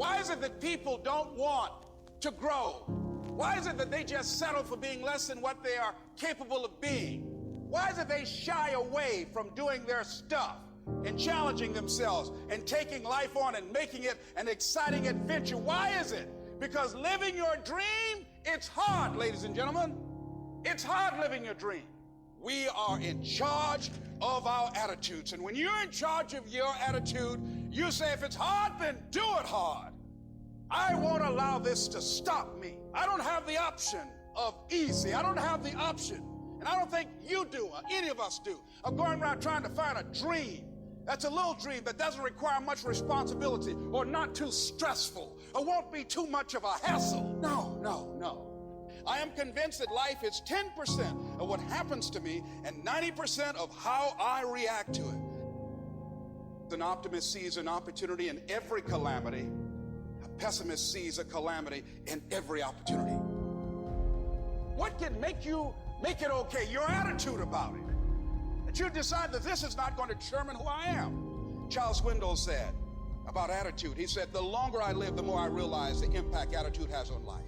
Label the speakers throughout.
Speaker 1: Why is it that people don't want to grow? Why is it that they just settle for being less than what they are capable of being? Why is it they shy away from doing their stuff and challenging themselves and taking life on and making it an exciting adventure? Why is it? Because living your dream, it's hard, ladies and gentlemen. It's hard living your dream. We are in charge of our attitudes. And when you're in charge of your attitude, you say, if it's hard, then do it hard. I won't allow this to stop me. I don't have the option of easy. I don't have the option, and I don't think you do, or any of us do, of going around trying to find a dream that's a little dream that doesn't require much responsibility or not too stressful or won't be too much of a hassle. No, no, no. I am convinced that life is 10% of what happens to me and 90% of how I react to it. An optimist sees an opportunity in every calamity. A pessimist sees a calamity in every opportunity. What can make it okay? Your attitude about it. That you decide that this is not going to determine who I am. Charles Swindoll said about attitude, he said, the longer I live, the more I realize the impact attitude has on life.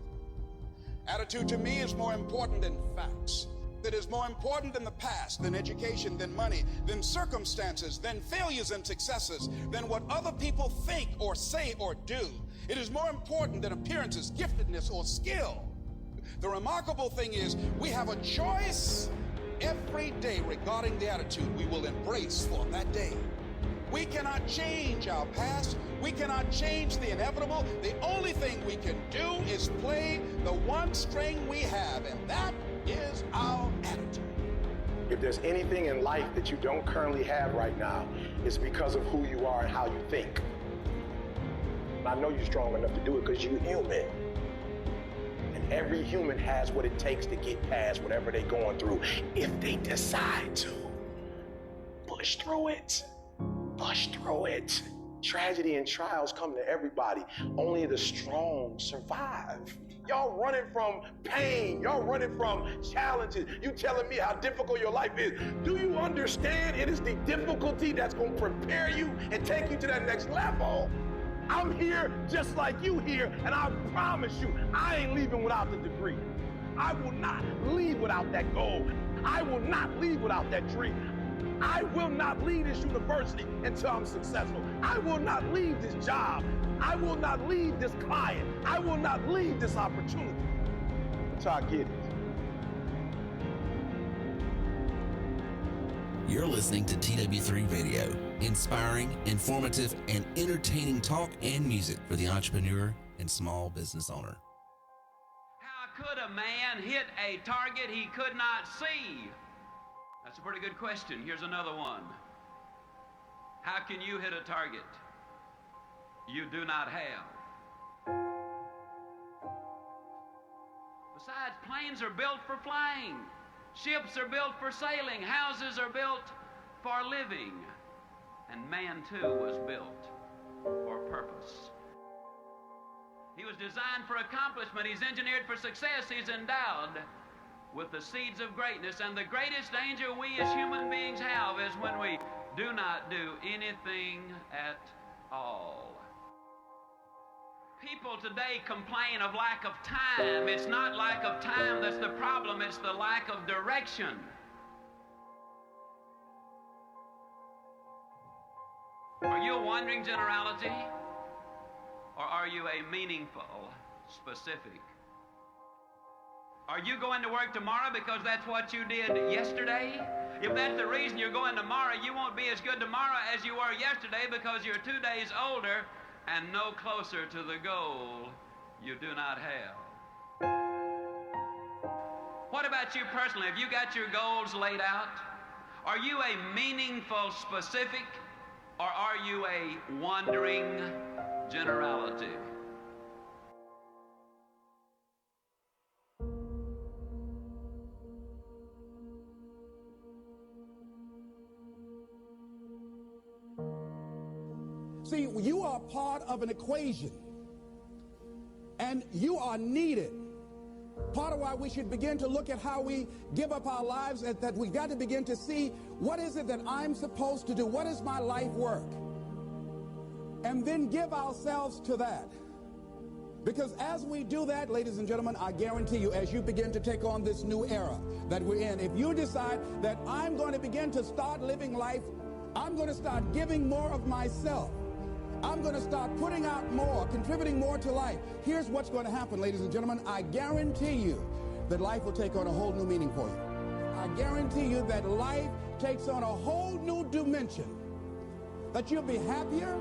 Speaker 1: Attitude to me is more important than facts. It is more important than the past, than education, than money, than circumstances, than failures and successes, than what other people think or say or do. It is more important than appearances, giftedness, or skill. The remarkable thing is we have a choice every day regarding the attitude we will embrace for that day. We cannot change our past. We cannot change the inevitable. The only thing we can do is play the one string we have, and that is our attitude.
Speaker 2: If there's anything in life that you don't currently have right now, it's because of who you are and how you think. I know you're strong enough to do it because you're human. And every human has what it takes to get past whatever they're going through if they decide to. Push through it. Push through it. Tragedy and trials come to everybody. Only the strong survive. Y'all running from pain. Y'all running from challenges. You telling me how difficult your life is. Do you understand it is the difficulty that's going to prepare you and take you to that next level? I'm here just like you here, and I promise you, I ain't leaving without the degree. I will not leave without that goal. I will not leave without that dream. I will not leave this university until I'm successful. I will not leave this job. I will not leave this client. I will not leave this opportunity until I get it.
Speaker 3: You're listening to TW3 Radio, inspiring, informative, and entertaining talk and music for the entrepreneur and small business owner.
Speaker 4: How could a man hit a target he could not see? That's a pretty good question. Here's another one. How can you hit a target you do not have? Besides, planes are built for flying. Ships are built for sailing. Houses are built for living. And man, too, was built for purpose. He was designed for accomplishment. He's engineered for success. He's endowed with the seeds of greatness. And the greatest danger we as human beings have is when we do not do anything at all. People today complain of lack of time. It's not lack of time that's the problem, it's the lack of direction. Are you a wandering generality, or are you a meaningful specific? Are you going to work tomorrow because that's what you did yesterday? If that's the reason you're going tomorrow, you won't be as good tomorrow as you were yesterday because you're 2 days older and no closer to the goal you do not have. What about you personally? Have you got your goals laid out? Are you a meaningful specific, or are you a wandering generality?
Speaker 5: See, you are part of an equation, and you are needed. Part of why we should begin to look at how we give up our lives, that we've got to begin to see, what is it that I'm supposed to do? What is my life work? And then give ourselves to that. Because as we do that, ladies and gentlemen, I guarantee you, as you begin to take on this new era that we're in, if you decide that I'm going to begin to start living life, I'm going to start giving more of myself, I'm going to start putting out more, contributing more to life, here's what's going to happen, ladies and gentlemen. I guarantee you that life will take on a whole new meaning for you. I guarantee you that life takes on a whole new dimension, that you'll be happier,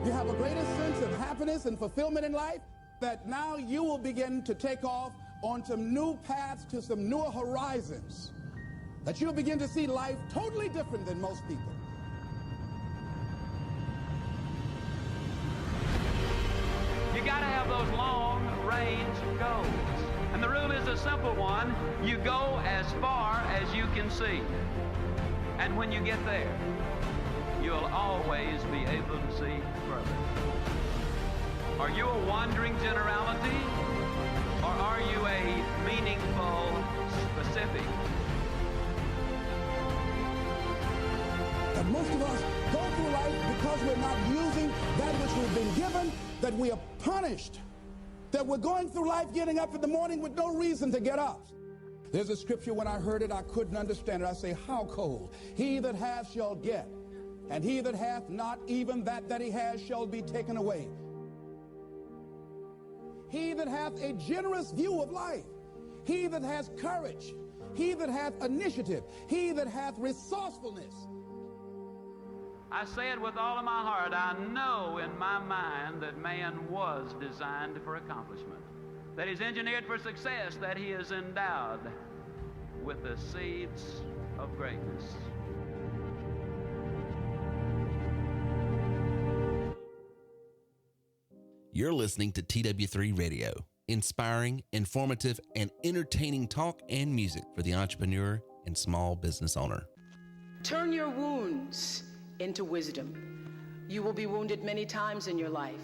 Speaker 5: you have a greater sense of happiness and fulfillment in life, that now you will begin to take off on some new paths to some newer horizons, that you'll begin to see life totally different than most people.
Speaker 4: You got to have those long-range goals. And the rule is a simple one. You go as far as you can see. And when you get there, you'll always be able to see further. Are you a wandering generality? Or are you a meaningful specific?
Speaker 5: And most of us go through life because we're not using that which we've been given, that we are punished, that we're going through life getting up in the morning with no reason to get up. There's a scripture, when I heard it, I couldn't understand it. I say, how cold? He that hath shall get, and he that hath not, even that he has shall be taken away. He that hath a generous view of life, he that has courage, he that hath initiative, he that hath resourcefulness.
Speaker 4: I say it with all of my heart. I know in my mind that man was designed for accomplishment, that he's engineered for success, that he is endowed with the seeds of greatness.
Speaker 3: You're listening to TW3 Radio, inspiring, informative, and entertaining talk and music for the entrepreneur and small business owner.
Speaker 6: Turn your wounds into wisdom. You will be wounded many times in your life.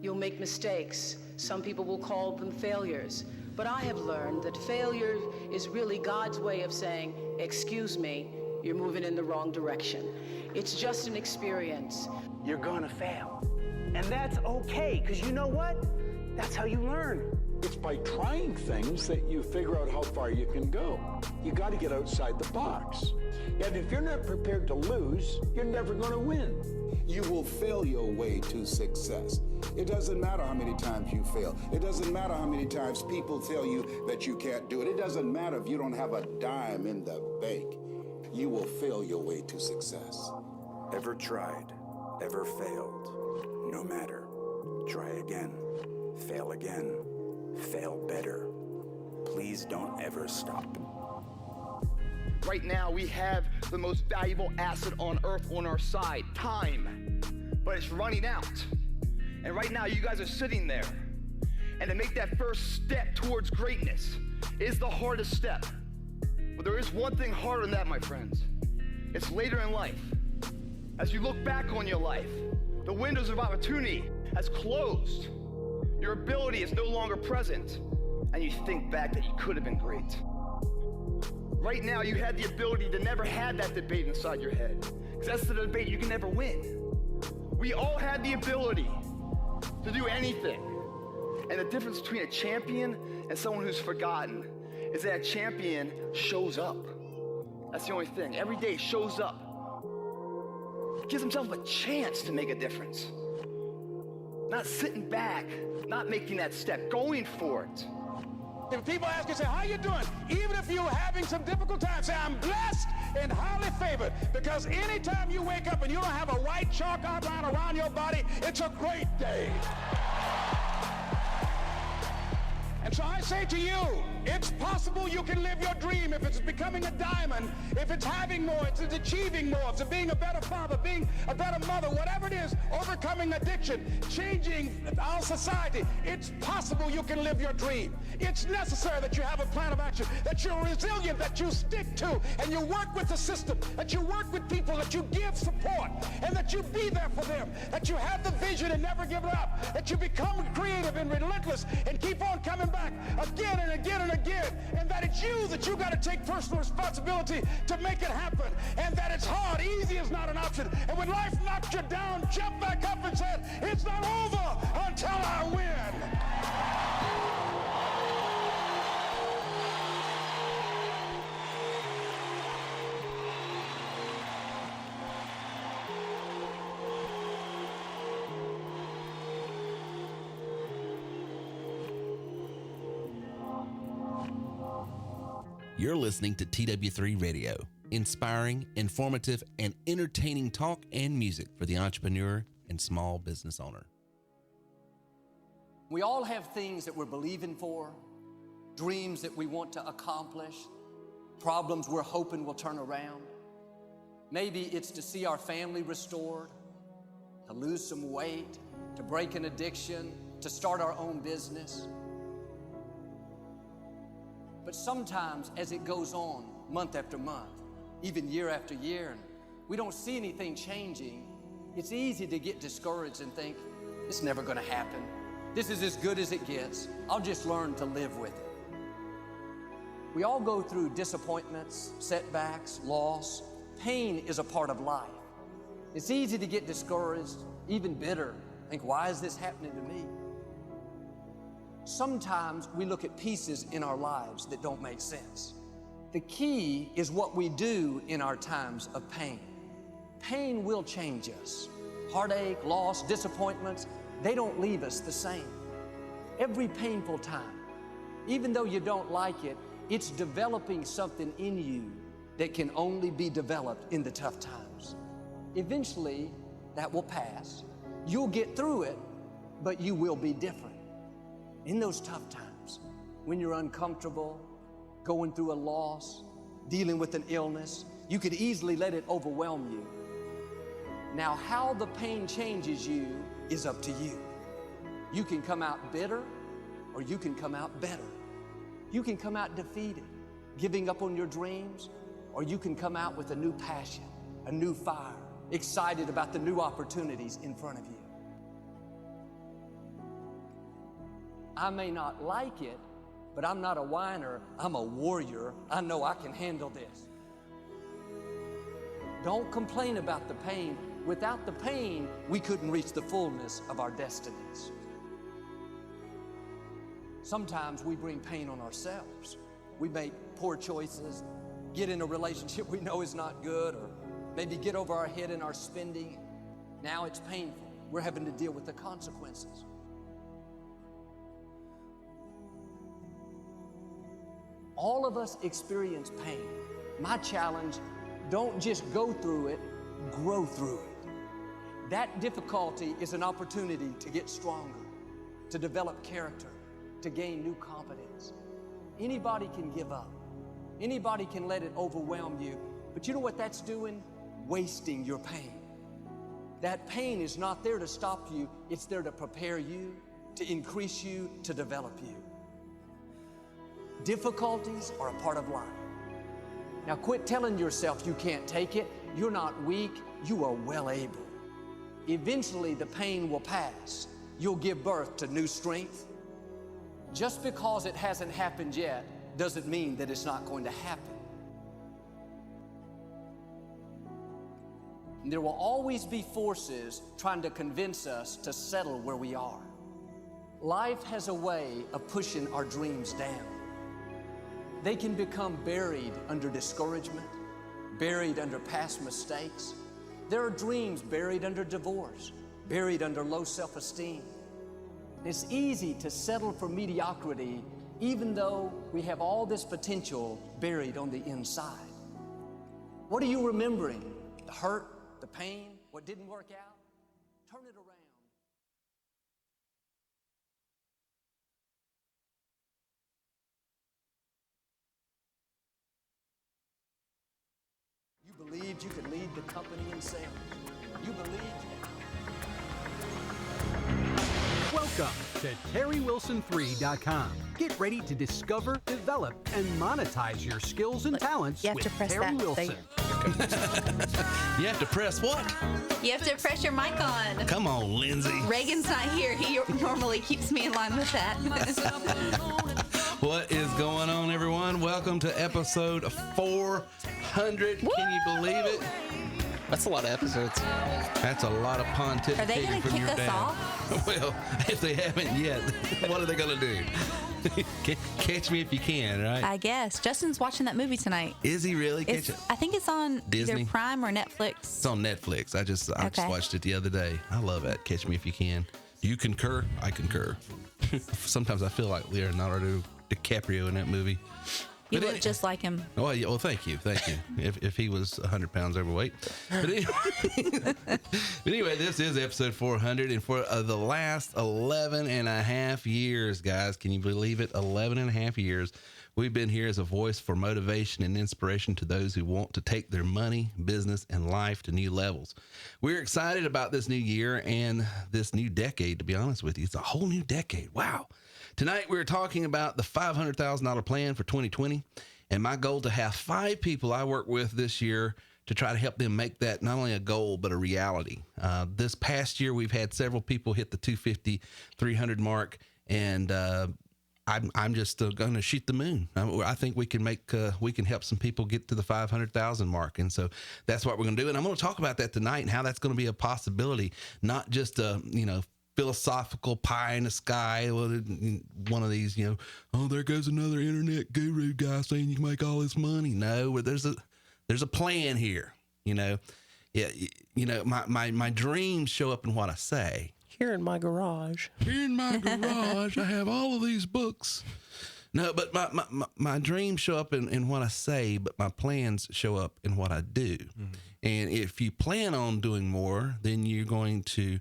Speaker 6: You'll make mistakes. Some people will call them failures. But I have learned that failure is really God's way of saying, excuse me, you're moving in the wrong direction. It's just an experience.
Speaker 7: You're gonna fail. And that's okay, because you know what? That's how you learn.
Speaker 8: It's by trying things that you figure out how far you can go. You got to get outside the box. And if you're not prepared to lose, you're never going to win.
Speaker 9: You will fail your way to success. It doesn't matter how many times you fail. It doesn't matter how many times people tell you that you can't do it. It doesn't matter if you don't have a dime in the bank. You will fail your way to success.
Speaker 10: Ever tried, ever failed? No matter. Try again. Fail again. Fail better. Please don't ever stop.
Speaker 11: Right now, we have the most valuable asset on earth on our side, time. But it's running out. And right now, you guys are sitting there. And to make that first step towards greatness is the hardest step. But there is one thing harder than that, my friends. It's later in life. As you look back on your life, the windows of opportunity has closed. Your ability is no longer present. And you think back that you could have been great. Right now, you had the ability to never have that debate inside your head. Because that's the debate you can never win. We all had the ability to do anything. And the difference between a champion and someone who's forgotten is that a champion shows up. That's the only thing. Every day shows up. Gives himself a chance to make a difference. Not sitting back, not making that step, going for it.
Speaker 1: If people ask you, say, how you doing? Even if you're having some difficult times, say, I'm blessed and highly favored. Because anytime you wake up and you don't have a white chalk outline around your body, it's a great day. And so I say to you, it's possible you can live your dream. If it's becoming a diamond, if it's having more, if it's achieving more, if it's being a better father, being a better mother, whatever it is, overcoming addiction, changing our society, it's possible you can live your dream. It's necessary that you have a plan of action, that you're resilient, that you stick to, and you work with the system, that you work with people, that you give support, and that you be there for them, that you have the vision and never give it up, that you become creative and relentless and keep on coming back again and
Speaker 5: again and again, and that it's you that you got to take personal responsibility to make it happen, and that it's hard. Easy is not an option. And when life knocks you down, jump back up and say, it's not over until I win.
Speaker 3: You're listening to TW3 Radio, inspiring, informative, and entertaining talk and music for the entrepreneur and small business owner.
Speaker 12: We all have things that we're believing for, dreams that we want to accomplish, problems we're hoping will turn around. Maybe it's to see our family restored, to lose some weight, to break an addiction, to start our own business. But sometimes as it goes on, month after month, even year after year, and we don't see anything changing, it's easy to get discouraged and think, it's never gonna happen. This is as good as it gets. I'll just learn to live with it. We all go through disappointments, setbacks, loss. Pain is a part of life. It's easy to get discouraged, even bitter. Think, why is this happening to me? Sometimes we look at pieces in our lives that don't make sense. The key is what we do in our times of pain. Pain will change us. Heartache, loss, disappointments, they don't leave us the same. Every painful time, even though you don't like it, it's developing something in you that can only be developed in the tough times. Eventually, that will pass. You'll get through it, but you will be different. In those tough times, when you're uncomfortable, going through a loss, dealing with an illness, you could easily let it overwhelm you. Now, how the pain changes you is up to you. You can come out bitter, or you can come out better. You can come out defeated, giving up on your dreams, or you can come out with a new passion, a new fire, excited about the new opportunities in front of you. I may not like it, but I'm not a whiner, I'm a warrior. I know I can handle this. Don't complain about the pain. Without the pain, we couldn't reach the fullness of our destinies. Sometimes we bring pain on ourselves. We make poor choices, get in a relationship we know is not good, or maybe get over our head in our spending. Now it's painful. We're having to deal with the consequences. All of us experience pain. My challenge, don't just go through it, grow through it. That difficulty is an opportunity to get stronger, to develop character, to gain new competence. Anybody can give up. Anybody can let it overwhelm you. But you know what that's doing? Wasting your pain. That pain is not there to stop you. It's there to prepare you, to increase you, to develop you. Difficulties are a part of life. Now quit telling yourself you can't take it. You're not weak, you are well able. Eventually the pain will pass. You'll give birth to new strength. Just because it hasn't happened yet doesn't mean that it's not going to happen. And there will always be forces trying to convince us to settle where we are. Life has a way of pushing our dreams down. They can become buried under discouragement, buried under past mistakes. There are dreams buried under divorce, buried under low self-esteem. It's easy to settle for mediocrity even though we have all this potential buried on the inside. What are you remembering? The hurt, the pain, what didn't work out? Turn it around. You believed you could lead the company in sales. You believed that.
Speaker 13: Welcome to TerryWilson3.com. Get ready to discover, develop, and monetize your skills and talents with Terry Wilson.
Speaker 3: You have to press what?
Speaker 14: You have to press your mic on.
Speaker 3: Come on, Lindsay.
Speaker 14: Reagan's not here. He normally keeps me in line with that.
Speaker 3: What is welcome to episode 400. Woo! Can you believe it?
Speaker 15: That's a lot of episodes.
Speaker 3: That's a lot of pontificating.
Speaker 14: Are they going to
Speaker 3: from
Speaker 14: kick
Speaker 3: your
Speaker 14: us
Speaker 3: dad.
Speaker 14: off?
Speaker 3: Well, if they haven't yet, what are they going to do? Catch me if you can, right?
Speaker 14: I guess. Justin's watching that movie tonight.
Speaker 3: Is he really?
Speaker 14: I think it's on
Speaker 3: Disney?
Speaker 14: either Prime or Netflix.
Speaker 3: It's on Netflix. I just watched it the other day. I love it. Catch me if you can. Do you concur? I concur. Sometimes I feel like Leonardo DiCaprio in that movie.
Speaker 14: You look just like him.
Speaker 3: Oh, yeah, well, thank you. If he was 100 pounds overweight. But anyway, this is episode 400. And for the last 11 and a half years, guys, can you believe it? 11 and a half years, we've been here as a voice for motivation and inspiration to those who want to take their money, business, and life to new levels. We're excited about this new year and this new decade, to be honest with you. It's a whole new decade. Wow. Tonight, we're talking about the $500,000 plan for 2020, and my goal to have 5 people I work with this year to try to help them make that not only a goal, but a reality. This past year, we've had several people hit the 250, 300 mark, and I'm just going to shoot the moon. I think we can help some people get to the 500,000 mark. And so that's what we're going to do. And I'm going to talk about that tonight and how that's going to be a possibility, not just philosophical pie in the sky. One of these, oh, there goes another internet guru guy saying you can make all this money. No, there's a plan here. My dreams show up in what I say.
Speaker 15: Here in my garage.
Speaker 3: Here in my garage, I have all of these books. No, but my dreams show up in what I say, but my plans show up in what I do. Mm-hmm. And if you plan on doing more, then you're going to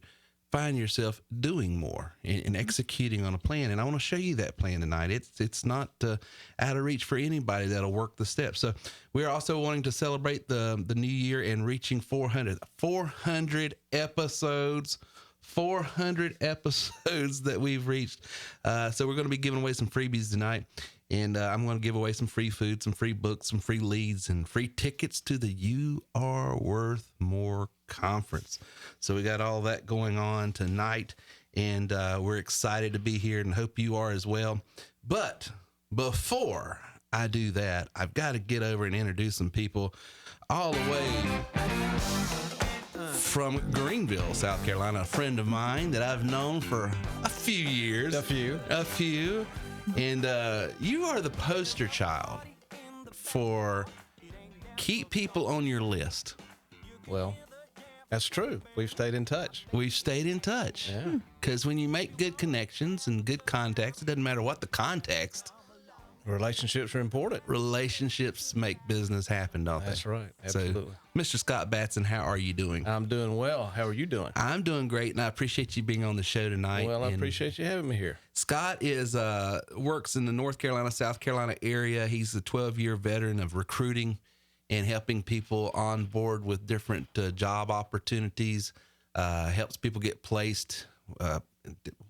Speaker 3: find yourself doing more and executing on a plan. And I want to show you that plan tonight. It's not out of reach for anybody that'll work the steps. So we're also wanting to celebrate the new year and reaching 400 episodes. 400 episodes that we've reached. So we're going to be giving away some freebies tonight. And I'm going to give away some free food, some free books, some free leads, and free tickets to the You Are Worth More conference. So we got all that going on tonight, and we're excited to be here and hope you are as well. But before I do that, I've got to get over and introduce some people all the way from Greenville, South Carolina, a friend of mine that I've known for a few years. A few. And you are the poster child for keep people on your list.
Speaker 15: Well, that's true. We've stayed in touch.
Speaker 3: Yeah. Because when you make good connections and good contacts, it doesn't matter what the context.
Speaker 15: Relationships are important.
Speaker 3: Relationships make business happen, don't they?
Speaker 15: That's right. Absolutely.
Speaker 3: So, Mr. Scott Batson, how are you doing?
Speaker 15: I'm doing well. How are you doing?
Speaker 3: I'm doing great, and I appreciate you being on the show tonight.
Speaker 15: Well, I appreciate you having me here.
Speaker 3: Scott works in the North Carolina, South Carolina area. He's a 12-year veteran of recruiting and helping people on board with different job opportunities, helps people get placed.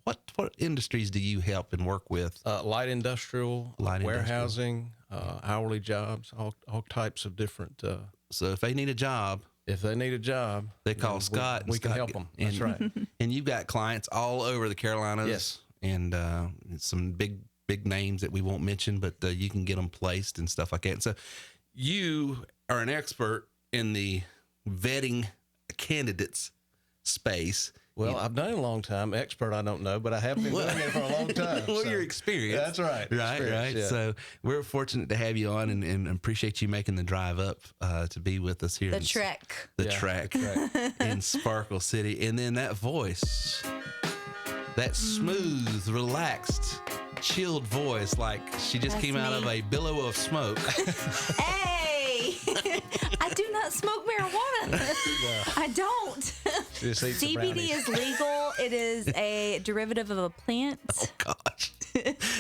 Speaker 3: What industries do you help and work with?
Speaker 15: Light industrial, warehousing, hourly jobs, all types of different.
Speaker 3: So if they need a job, they call Scott.
Speaker 15: We can help them. That's right.
Speaker 3: And you've got clients all over the Carolinas.
Speaker 15: Yes.
Speaker 3: And some big names that we won't mention, but you can get them placed and stuff like that. And so you are an expert in the vetting candidates space.
Speaker 15: Well, I've done it a long time. Expert, I don't know, but I have been doing it for a long time.
Speaker 3: Well, your experience.
Speaker 15: That's right.
Speaker 3: Right. Yeah. So we're fortunate to have you on and appreciate you making the drive up to be with us here.
Speaker 14: The trek
Speaker 3: in Sparkle City. And then that voice, that smooth, relaxed, chilled voice, like she just came out of a billow of smoke.
Speaker 14: Hey! I do not smoke marijuana. I don't. CBD is legal. It is a derivative of a plant.
Speaker 3: Oh gosh.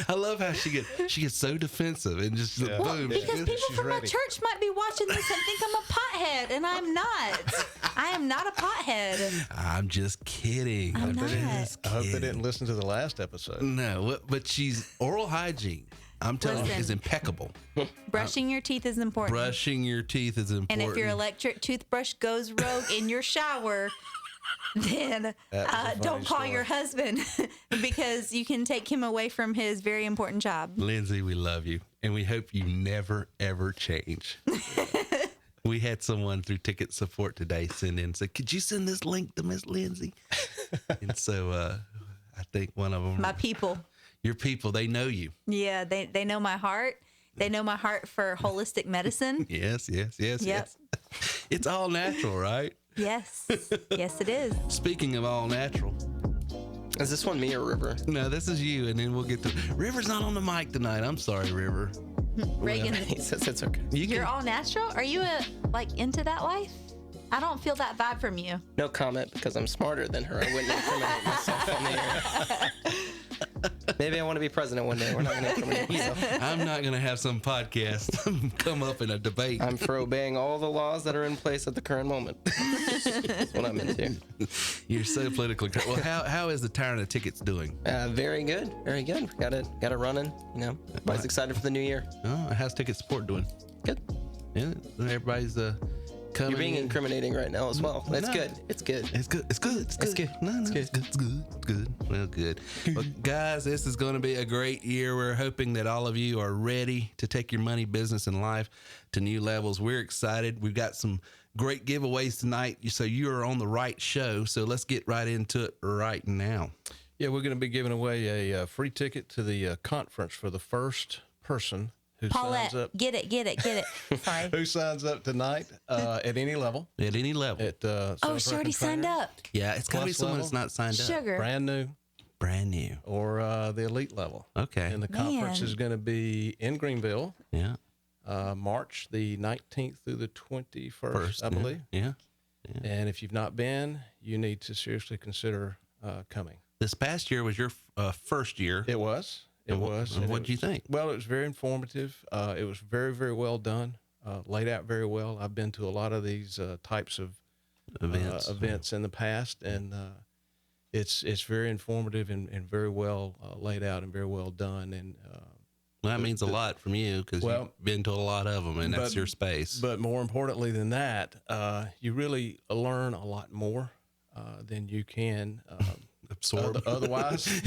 Speaker 3: I love how she gets so defensive and just boom.
Speaker 14: Because people from my church might be watching this and think I'm a pothead, and I'm not. I am not a pothead.
Speaker 3: I'm just kidding.
Speaker 14: I
Speaker 15: hope they didn't listen to the last episode.
Speaker 3: No, but she's oral hygiene. I'm telling you, is impeccable.
Speaker 14: Brushing your teeth is important.
Speaker 3: And if your electric toothbrush goes rogue in your shower,
Speaker 14: then don't call your husband because you can take him away from his very important job.
Speaker 3: Lindsay, we love you, and we hope you never, ever change. We had someone through ticket support today send in and say, could you send this link to Miss Lindsay? And so I think one of them.
Speaker 14: My people.
Speaker 3: Your people, they know you.
Speaker 14: Yeah, they know my heart. They know my heart for holistic medicine.
Speaker 3: Yes.
Speaker 14: Yep.
Speaker 3: It's all natural, right?
Speaker 14: Yes. Yes, it is.
Speaker 3: Speaking of all natural.
Speaker 16: Is this one me or River?
Speaker 3: No, this is you, and then we'll get to... River's not on the mic tonight. I'm sorry, River.
Speaker 14: Reagan.
Speaker 16: He says it's okay.
Speaker 14: You're all natural? Are you into that life? I don't feel that vibe from you.
Speaker 16: No comment because I'm smarter than her. I wouldn't incriminate myself on the air. Maybe I want to be president one day. We're not going to incriminate myself.
Speaker 3: I'm not going to have some podcast come up in a debate.
Speaker 16: I'm for obeying all the laws that are in place at the current moment. That's what I'm into.
Speaker 3: You're so politically correct. Well, how is the Tyrant of Tickets doing?
Speaker 16: Very good. Very good. Got it running. Everybody's excited for the new year.
Speaker 3: Oh, how's ticket support doing?
Speaker 16: Good.
Speaker 3: Yeah, everybody's coming.
Speaker 16: You're being incriminating right now as well. That's good. It's good.
Speaker 3: It's good. It's good. It's good. No, it's good. It's good. It's good. Well, good. Well, guys, this is going to be a great year. We're hoping that all of you are ready to take your money, business, and life to new levels. We're excited. We've got some great giveaways tonight, so you are on the right show. So let's get right into it right now.
Speaker 15: Yeah, we're going to be giving away a free ticket to the conference for the first person who
Speaker 14: Paulette,
Speaker 15: signs up.
Speaker 14: Get it. Sorry.
Speaker 15: Who signs up tonight at any level?
Speaker 3: At any level.
Speaker 15: At
Speaker 14: she already signed up.
Speaker 3: Yeah, it's got to be
Speaker 15: Plus
Speaker 3: someone
Speaker 15: level.
Speaker 3: that's not signed up.
Speaker 14: Sugar.
Speaker 15: Brand new. Or the elite level.
Speaker 3: Okay.
Speaker 15: And the conference is going to be in Greenville.
Speaker 3: Yeah.
Speaker 15: March the 19th through the 21st, I believe.
Speaker 3: Yeah.
Speaker 15: And if you've not been, you need to seriously consider coming.
Speaker 3: This past year was your first year.
Speaker 15: It was. It was.
Speaker 3: What did you think?
Speaker 15: Well, it was very informative. It was very, very well done, laid out very well. I've been to a lot of these types of events in the past, and it's very informative and very well laid out and very well done. And
Speaker 3: that means a lot from you because you've been to a lot of them, and that's your space.
Speaker 15: But more importantly than that, you really learn a lot more than you can
Speaker 3: absorb
Speaker 15: otherwise.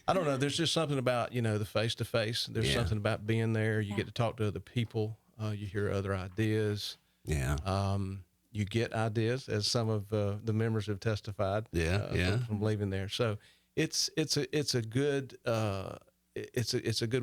Speaker 15: I don't know. There's just something about, the face-to-face. There's something about being there. You get to talk to other people. You hear other ideas.
Speaker 3: Yeah.
Speaker 15: You get ideas, as some of the members have testified. From leaving there. So it's a good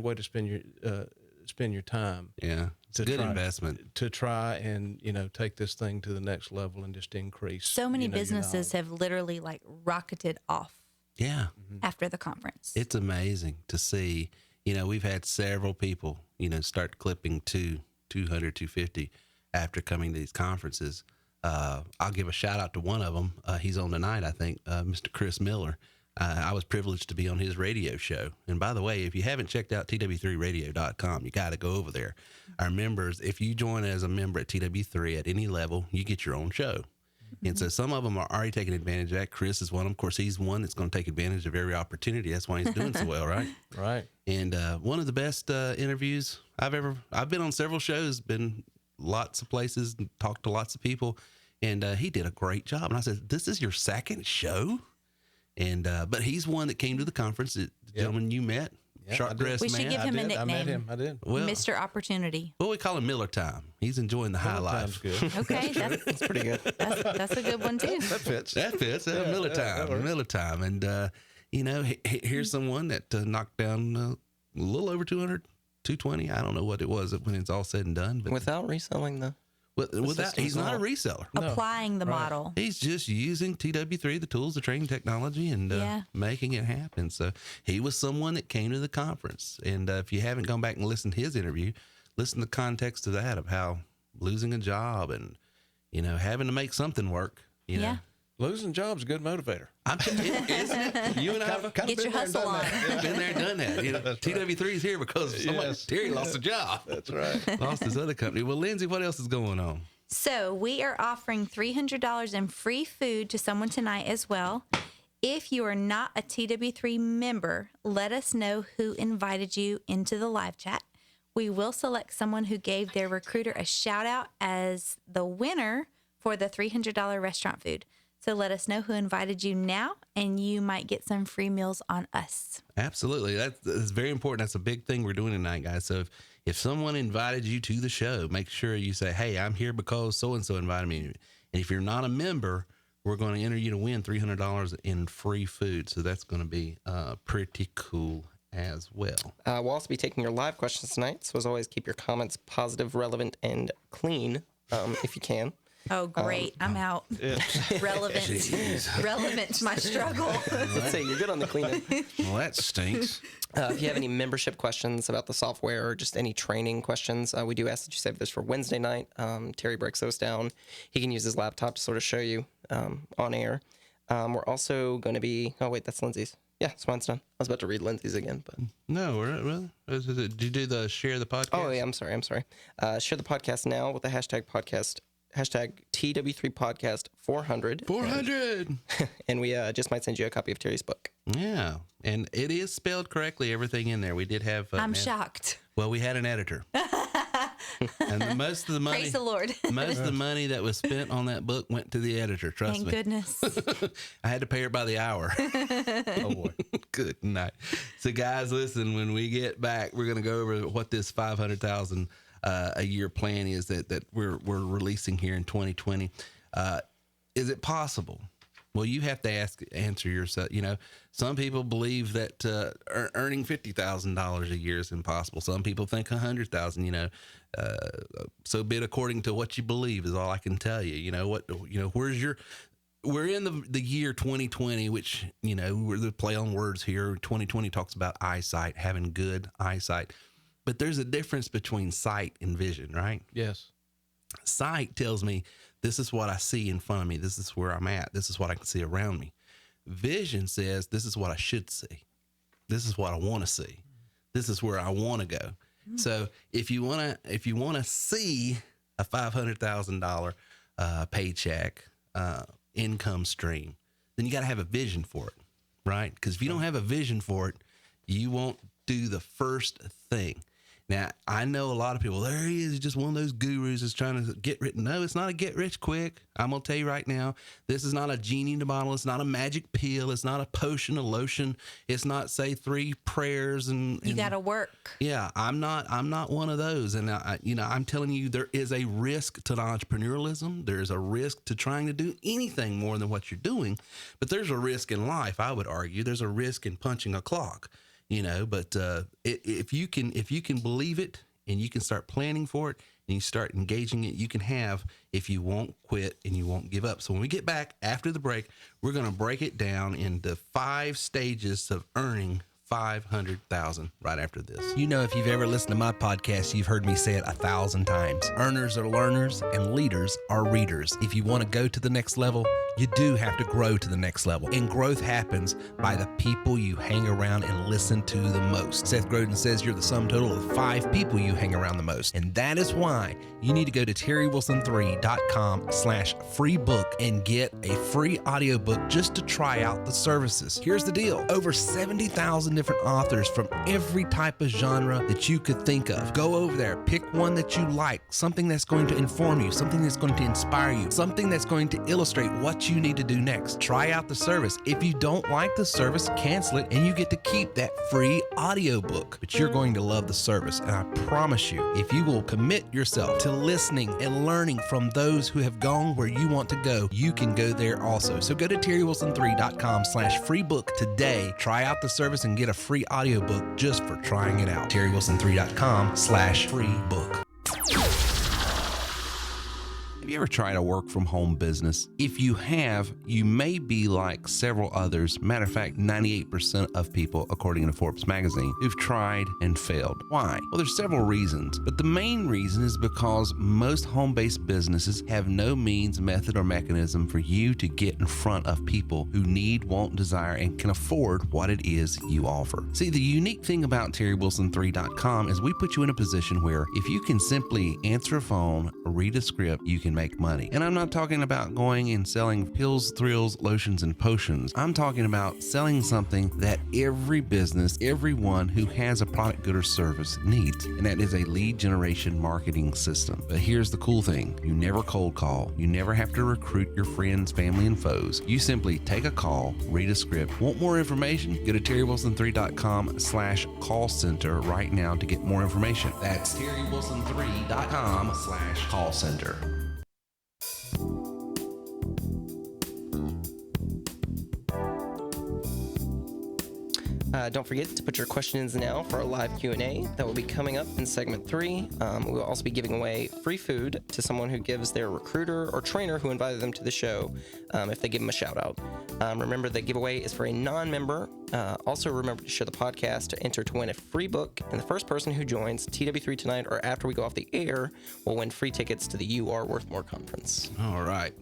Speaker 15: way to spend your time.
Speaker 3: Yeah. It's a good investment
Speaker 15: to try and, take this thing to the next level and just increase.
Speaker 14: So many businesses have literally rocketed off.
Speaker 3: Yeah.
Speaker 14: After the conference.
Speaker 3: It's amazing to see, we've had several people, start clipping 200, 250 after coming to these conferences. I'll give a shout out to one of them. He's on tonight, I think, Mr. Chris Miller. I was privileged to be on his radio show. And by the way, if you haven't checked out TW3radio.com, you got to go over there. Our members, if you join as a member at TW3 at any level, you get your own show. Mm-hmm. And so some of them are already taking advantage of that. Chris is one of them. Of course, he's one that's going to take advantage of every opportunity. That's why he's doing so well, right?
Speaker 15: Right.
Speaker 3: And one of the best interviews I've been on several shows, been lots of places, and talked to lots of people. And he did a great job. And I said, this is your second show? And but he's one that came to the conference. The gentleman you met, sharp dressed man.
Speaker 14: We should give him a nickname.
Speaker 15: I met him. I did.
Speaker 3: Well,
Speaker 14: Mr. Opportunity.
Speaker 3: Well, we call him Miller Time. He's enjoying the high life.
Speaker 15: Good.
Speaker 14: Okay, that's pretty good. That's a good one too.
Speaker 15: That fits.
Speaker 3: Miller Time. Miller Time. And here's someone that knocked down a little over 200, 220. I don't know what it was when it's all said and done. But
Speaker 16: without reselling
Speaker 3: he's not a reseller.
Speaker 14: Applying the model.
Speaker 3: He's just using TW3, the tools, the training technology, and making it happen. So he was someone that came to the conference. And if you haven't gone back and listened to his interview, listen to the context of that, of how losing a job and, having to make something work, you know.
Speaker 15: Losing job's a good motivator.
Speaker 3: Isn't it? You and I have
Speaker 14: Get your hustle on.
Speaker 3: been there, done that. TW3 is here because Terry lost a job.
Speaker 15: That's right.
Speaker 3: Lost his other company. Well, Lindsay, what else is going on?
Speaker 14: So we are offering $300 in free food to someone tonight as well. If you are not a TW3 member, let us know who invited you into the live chat. We will select someone who gave their recruiter a shout out as the winner for the $300 restaurant food. So let us know who invited you now, and you might get some free meals on us.
Speaker 3: Absolutely. That's very important. That's a big thing we're doing tonight, guys. So if someone invited you to the show, make sure you say, hey, I'm here because so-and-so invited me. And if you're not a member, we're going to enter you to win $300 in free food. So that's going to be pretty cool as well.
Speaker 16: We'll also be taking your live questions tonight. So as always, keep your comments positive, relevant, and clean if you can.
Speaker 14: Oh, great. I'm out.
Speaker 3: Yeah.
Speaker 14: Relevant to my struggle.
Speaker 16: Let's say you're good on the cleanup.
Speaker 3: Well, that stinks.
Speaker 16: If you have any membership questions about the software or just any training questions, we do ask that you save this for Wednesday night. Terry breaks those down. He can use his laptop to sort of show you on air. We're also going to be... Oh, wait, that's Lindsay's. Yeah, so mine's done. I was about to read Lindsay's again, but...
Speaker 3: No, really? Did you do the share the podcast?
Speaker 16: Oh, yeah, I'm sorry. Share the podcast now with the hashtag TW3podcast 400.
Speaker 3: 400!
Speaker 16: And we just might send you a copy of Terry's book.
Speaker 3: Yeah, and it is spelled correctly, everything in there. We did have...
Speaker 14: I'm shocked.
Speaker 3: Well, we had an editor. And most of the money...
Speaker 14: Praise the Lord.
Speaker 3: Most of the money that was spent on that book went to the editor, trust me.
Speaker 14: Thank goodness.
Speaker 3: I had to pay her by the hour. Oh, boy. Good night. So, guys, listen, when we get back, we're going to go over what this $500,000 a year plan is that we're releasing here in 2020. Is it possible? Well, you have to answer yourself. You know, some people believe that earning $50,000 a year is impossible. Some people think $100,000. You know, so be it according to what you believe is all I can tell you. You know what? You know, where's your? We're in the year 2020, which, you know, we're the play on words here. 2020 talks about eyesight, having good eyesight. But there's a difference between sight and vision, right?
Speaker 15: Yes.
Speaker 3: Sight tells me this is what I see in front of me. This is where I'm at. This is what I can see around me. Vision says this is what I should see. This is what I want to see. This is where I want to go. So if you want to see a $500,000 paycheck income stream, then you got to have a vision for it, right? Because if you don't have a vision for it, you won't do the first thing. Now, I know a lot of people, there he is, just one of those gurus that's trying to get rich. No, it's not a get rich quick. I'm going to tell you right now, this is not a genie in the bottle. It's not a magic pill. It's not a potion, a lotion. It's not, say, 3 prayers. And
Speaker 14: you got to work.
Speaker 3: Yeah, I'm not one of those. And, I'm telling you, there is a risk to entrepreneurialism. There's a risk to trying to do anything more than what you're doing. But there's a risk in life, I would argue. There's a risk in punching a clock. You know, but if you can believe it and you can start planning for it and you start engaging it, you can have, if you won't quit and you won't give up. So when we get back after the break, we're going to break it down into 5 stages of earning $500,000 right after this.
Speaker 17: You know, if you've ever listened to my podcast, you've heard me say it 1,000 times. Earners are learners and leaders are readers. If you want to go to the next level, you do have to grow to the next level. And growth happens by the people you hang around and listen to the most. Seth Godin says you're the sum total of 5 people you hang around the most. And that is why you need to go to terrywilson3.com/free book and get a free audiobook just to try out the services. Here's the deal. Over 70,000 different authors from every type of genre that you could think of. Go over there, pick one that you like, something that's going to inform you, something that's going to inspire you, something that's going to illustrate what you need to do next. Try out the service. If you don't like the service, cancel it and you get to keep that free audiobook. But you're going to love the service, and I promise you, if you will commit yourself to listening and learning from those who have gone where you want to go, you can go there also. So go to terrywilson3.com/free book today. Try out the service and get a free audiobook just for trying it out. terrywilson3.com/free book. Have you ever tried a work from home business? If you have, you may be like several others. Matter of fact, 98% of people, according to Forbes magazine, who've tried and failed. Why? Well, there's several reasons, but the main reason is because most home-based businesses have no means, method, or mechanism for you to get in front of people who need, want, desire, and can afford what it is you offer. See, the unique thing about terrywilson3.com is we put you in a position where if you can simply answer a phone, read a script, you can make money. And I'm not talking about going and selling pills, thrills, lotions, and potions. I'm talking about selling something that every business, everyone who has a product, good, or service needs. And that is a lead generation marketing system. But here's the cool thing. You never cold call. You never have to recruit your friends, family, and foes. You simply take a call, read a script. Want more information? Go to terrywilson3.com/call center right now to get more information. That's terrywilson3.com/call center.
Speaker 16: Don't forget to put your questions now for our live Q&A that will be coming up in segment 3. We will also be giving away free food to someone who gives their recruiter or trainer who invited them to the show if they give them a shout out. Remember, the giveaway is for a non-member. Also, remember to share the podcast to enter to win a free book, and the first person who joins TW3 tonight or after we go off the air will win free tickets to the You Are Worth More conference.
Speaker 3: All right.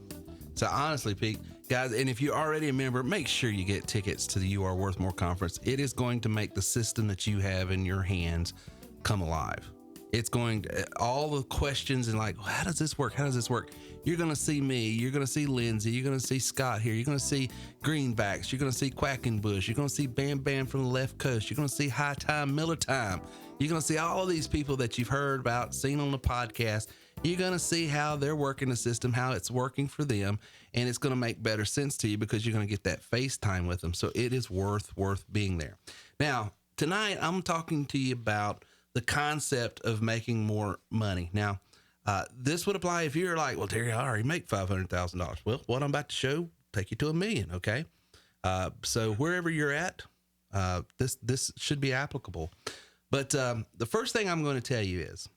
Speaker 3: So honestly, Pete, guys, and if you're already a member, make sure you get tickets to the You Are Worth More conference. It is going to make the system that you have in your hands come alive. It's going to, all the questions and like, well, how does this work? How does this work? You're going to see me. You're going to see Lindsay. You're going to see Scott here. You're going to see Greenbacks. You're going to see Quackenbush. You're going to see Bam Bam from the left coast. You're going to see High Time, Miller Time. You're going to see all of these people that you've heard about, seen on the podcast. You're going to see how they're working the system, how it's working for them, and it's going to make better sense to you because you're going to get that FaceTime with them. So it is worth being there. Now, tonight, I'm talking to you about the concept of making more money. Now, this would apply if you're like, well, Terry, I already make $500,000. Well, what I'm about to show, take you to $1 million, okay? So wherever you're at, this should be applicable. But the first thing I'm going to tell you is,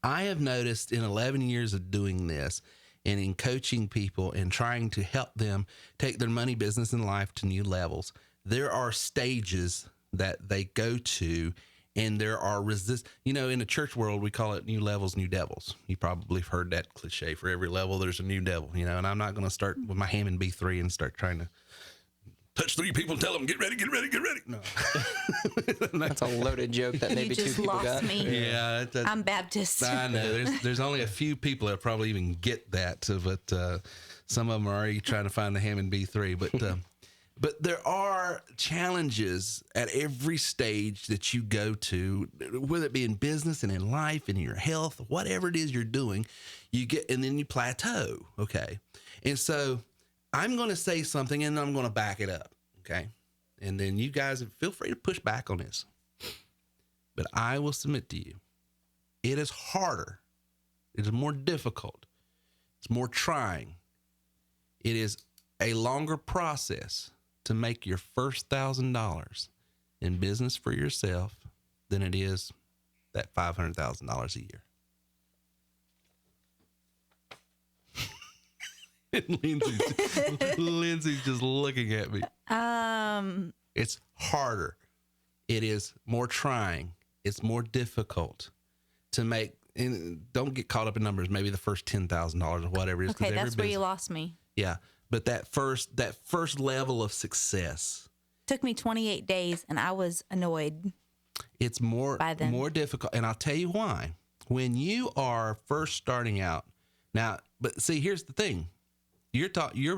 Speaker 3: I have noticed in 11 years of doing this and in coaching people and trying to help them take their money, business, and life to new levels, there are stages that they go to, and there are in the church world, we call it new levels, new devils. You probably have heard that cliche. For every level, there's a new devil, and I'm not going to start with my Hammond B3 and start trying to touch 3 people and tell them, get ready, get ready, get ready. No.
Speaker 16: That's a loaded joke that maybe 2 people got.
Speaker 14: You just lost me.
Speaker 3: Yeah.
Speaker 14: I'm Baptist.
Speaker 3: I know. There's only a few people that probably even get that, but some of them are already trying to find the Hammond B3. But there are challenges at every stage that you go to, whether it be in business and in life and in your health, whatever it is you're doing, you get, and then you plateau. Okay. And so I'm going to say something and I'm going to back it up. Okay. And then you guys feel free to push back on this, but I will submit to you. It is harder. It is more difficult. It's more trying. It is a longer process to make your first $1,000 in business for yourself than it is that $500,000 a year. And Lindsay's just looking at me. It's harder. It is more trying. It's more difficult to make. And don't get caught up in numbers. Maybe the first $10,000 or whatever it is.
Speaker 14: Okay, that's where you lost me.
Speaker 3: Yeah, but that first level of success
Speaker 14: took me 28 days, and I was annoyed.
Speaker 3: It's more difficult, and I'll tell you why. When you are first starting out now, but see, here's the thing. You're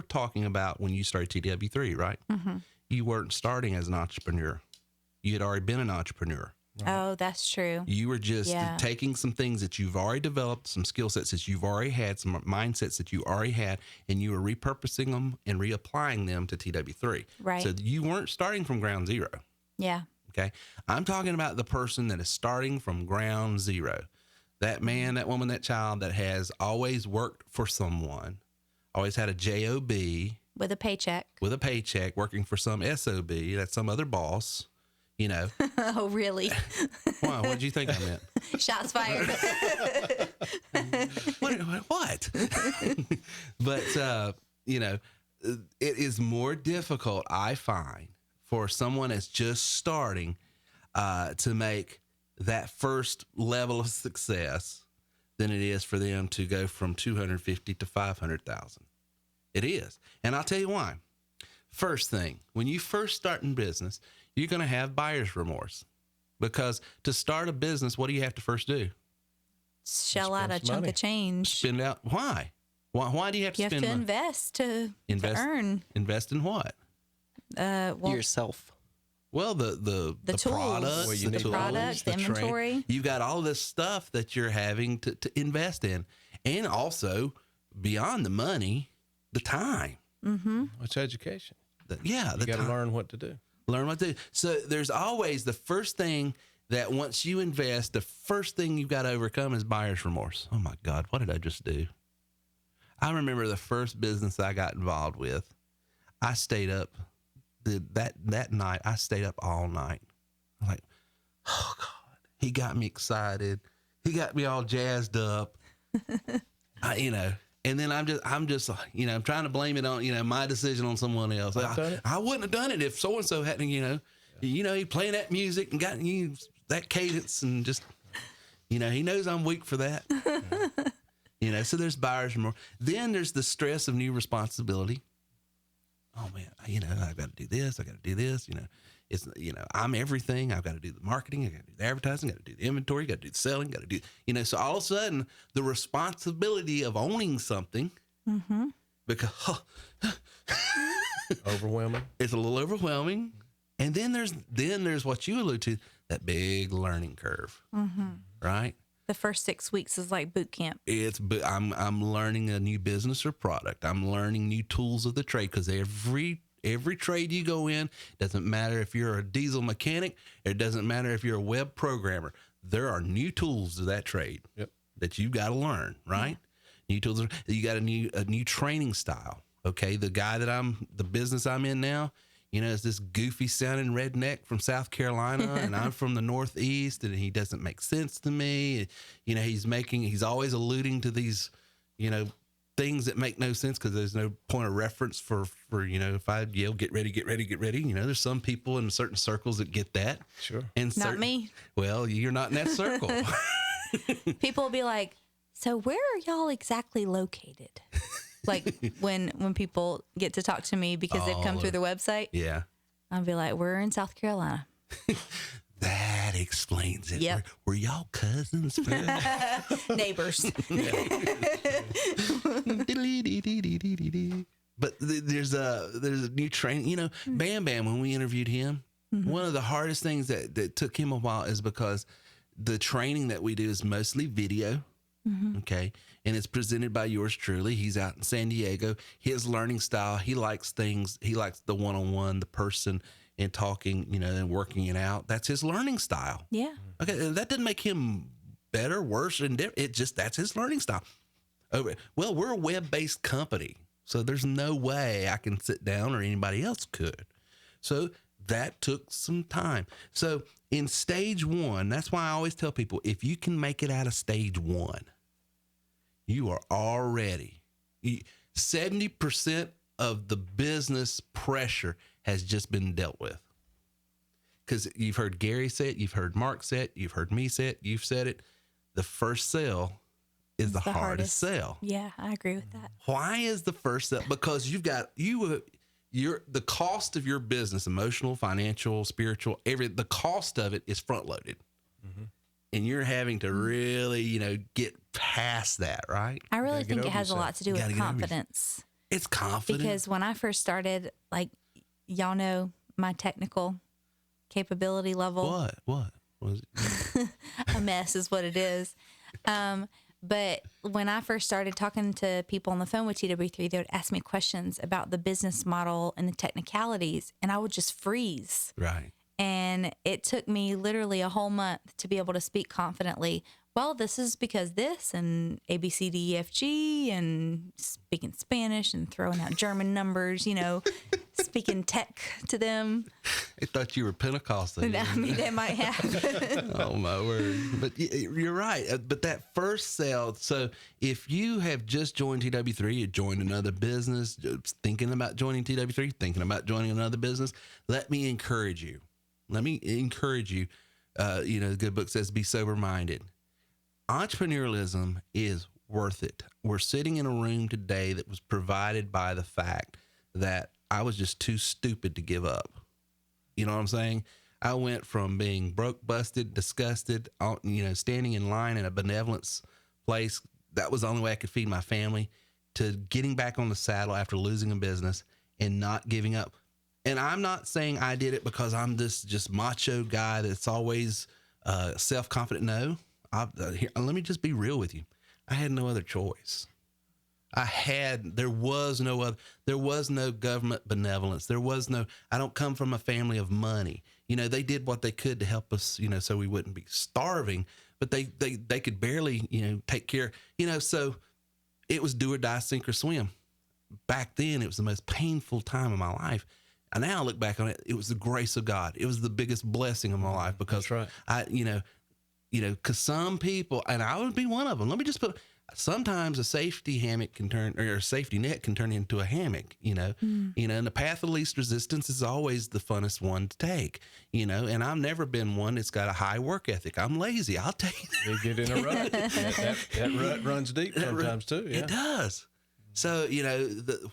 Speaker 3: talking about when you started TW3, right? Mm-hmm. You weren't starting as an entrepreneur. You had already been an entrepreneur.
Speaker 14: Right? Oh, that's true.
Speaker 3: You were just taking some things that you've already developed, some skill sets that you've already had, some mindsets that you already had, and you were repurposing them and reapplying them to TW3.
Speaker 14: Right.
Speaker 3: So you weren't starting from ground zero.
Speaker 14: Yeah.
Speaker 3: Okay. I'm talking about the person that is starting from ground zero. That man, that woman, that child that has always worked for someone, always had a job.
Speaker 14: With a paycheck.
Speaker 3: Working for some SOB, that's some other boss.
Speaker 14: Oh, really?
Speaker 3: Wow, what did you think I meant?
Speaker 14: Shots fired.
Speaker 3: What? But, it is more difficult, I find, for someone that's just starting to make that first level of success than it is for them to go from 250 to 500,000. It is. And I'll tell you why. First thing, when you first start in business, you're going to have buyer's remorse, because to start a business, what do you have to first do?
Speaker 14: shell out a chunk of change.
Speaker 3: Spend out. Why? Why do you have to
Speaker 14: You
Speaker 3: spend
Speaker 14: have to
Speaker 3: money?
Speaker 14: invest to earn.
Speaker 3: Invest in what?
Speaker 14: Well,
Speaker 16: yourself.
Speaker 3: Well, the
Speaker 14: tools,
Speaker 3: products,
Speaker 14: the products, the inventory.
Speaker 3: You've got all this stuff that you're having to invest in, and also beyond the money, the time.
Speaker 14: Mm-hmm.
Speaker 15: It's education.
Speaker 3: You
Speaker 15: got to learn what to do.
Speaker 3: Learn what to do. So there's always the first thing that once you invest, the first thing you've got to overcome is buyer's remorse. Oh my God, what did I just do? I remember the first business I got involved with. I stayed up that night. I stayed up all night. I'm like, oh God, he got me excited. He got me all jazzed up. And then I'm just, I'm trying to blame it on, my decision on someone else. I wouldn't have done it if so-and-so hadn't, he playing that music and got that cadence and just, he knows I'm weak for that. So there's buyer's remorse. Then there's the stress of new responsibility. Oh man, I've got to do this. I got to do this. It's, I'm everything. I've got to do the marketing. I got to do the advertising. Got to do the inventory. Got to do the selling. Got to do, so all of a sudden the responsibility of owning something, because
Speaker 15: overwhelming.
Speaker 3: It's a little overwhelming. And then there's what you allude to, that big learning curve, right?
Speaker 14: The first 6 weeks is like boot camp.
Speaker 3: I'm learning a new business or product. I'm learning new tools of the trade, because every trade you go in, doesn't matter if you're a diesel mechanic, it doesn't matter if you're a web programmer. There are new tools to that trade that you got to learn, right? Yeah. New tools. You got a new training style. Okay, the business I'm in now, is this goofy sounding redneck from South Carolina, and I'm from the Northeast, and he doesn't make sense to me. He's always alluding to these, things that make no sense, because there's no point of reference for if I yell, get ready. There's some people in certain circles that get that.
Speaker 15: Sure.
Speaker 3: And
Speaker 14: not me.
Speaker 3: Well, you're not in that circle.
Speaker 14: People will be like, so where are y'all exactly located? Like when people get to talk to me because they've come through the website.
Speaker 3: Yeah.
Speaker 14: I'll be like, we're in South Carolina.
Speaker 3: That explains it.
Speaker 14: Yep.
Speaker 3: Were y'all cousins?
Speaker 14: Neighbors.
Speaker 3: But there's a new training. Bam Bam, when we interviewed him, one of the hardest things that took him a while is because the training that we do is mostly video. Okay. And it's presented by yours truly. He's out in San Diego. His learning style, he likes the one-on-one, the person, and talking, and working it out. That's his learning style.
Speaker 14: Yeah.
Speaker 3: Okay. That doesn't make him better, worse, and that's his learning style. Well, we're a web-based company, so there's no way I can sit down, or anybody else could. So that took some time. So in stage one, that's why I always tell people, if you can make it out of stage one, you are already 70% of the business pressure has just been dealt with. Because you've heard Gary say it, you've heard Mark say it, you've heard me say it, you've said it. The first sale is the hardest sale.
Speaker 14: Yeah, I agree with that.
Speaker 3: Why is the first sale? Because the cost of your business, emotional, financial, spiritual, the cost of it is front loaded. And you're having to really, get past that, right?
Speaker 14: I really think it has a lot to do with confidence.
Speaker 3: It's confidence.
Speaker 14: Because when I first started, like, y'all know my technical capability level.
Speaker 3: What was it?
Speaker 14: A mess is what it is. But when I first started talking to people on the phone with TW3, they would ask me questions about the business model and the technicalities, and I would just freeze.
Speaker 3: Right.
Speaker 14: And it took me literally a whole month to be able to speak confidently. Well, this is because this, and A, B, C, D, E, F, G, and speaking Spanish and throwing out German numbers, speaking tech to them.
Speaker 3: I thought you were Pentecostal.
Speaker 14: I mean, that might happen.
Speaker 3: Oh, my word. But you're right. But that first sale, so if you have just joined TW3, you joined another business, thinking about joining TW3, thinking about joining another business, let me encourage you. The good book says, be sober-minded. Entrepreneurialism is worth it. We're sitting in a room today that was provided by the fact that I was just too stupid to give up. You know what I'm saying? I went from being broke, busted, disgusted, standing in line in a benevolence place. That was the only way I could feed my family, to getting back on the saddle after losing a business and not giving up. And I'm not saying I did it because I'm this just macho guy that's always self-confident. No, let me just be real with you. I had no other choice. There was no government benevolence. I don't come from a family of money. They did what they could to help us, so we wouldn't be starving, but they could barely, take care, so it was do or die, sink or swim. Back then, it was the most painful time of my life. And now I look back on it, it was the grace of God. It was the biggest blessing of my life, because
Speaker 15: that's right.
Speaker 3: Because some people, and I would be one of them. Let me just sometimes a safety hammock or a safety net can turn into a hammock, and the path of least resistance is always the funnest one to take, and I've never been one that's got a high work ethic. I'm lazy. I'll tell you that.
Speaker 15: You get in a rut. that rut runs deep sometimes too. Yeah.
Speaker 3: It does. So,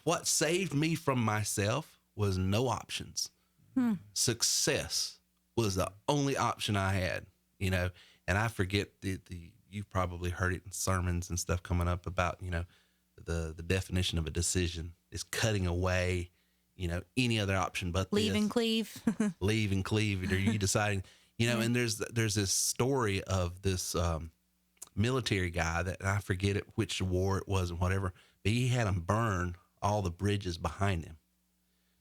Speaker 3: what saved me from myself was no options. Success was the only option I had, and I forget you've probably heard it in sermons and stuff coming up about, the definition of a decision is cutting away, any other option but
Speaker 14: leave and cleave.
Speaker 3: Leave and cleave. Or you deciding, and there's this story of this military guy that I forget which war it was and whatever, but he had him burn all the bridges behind him.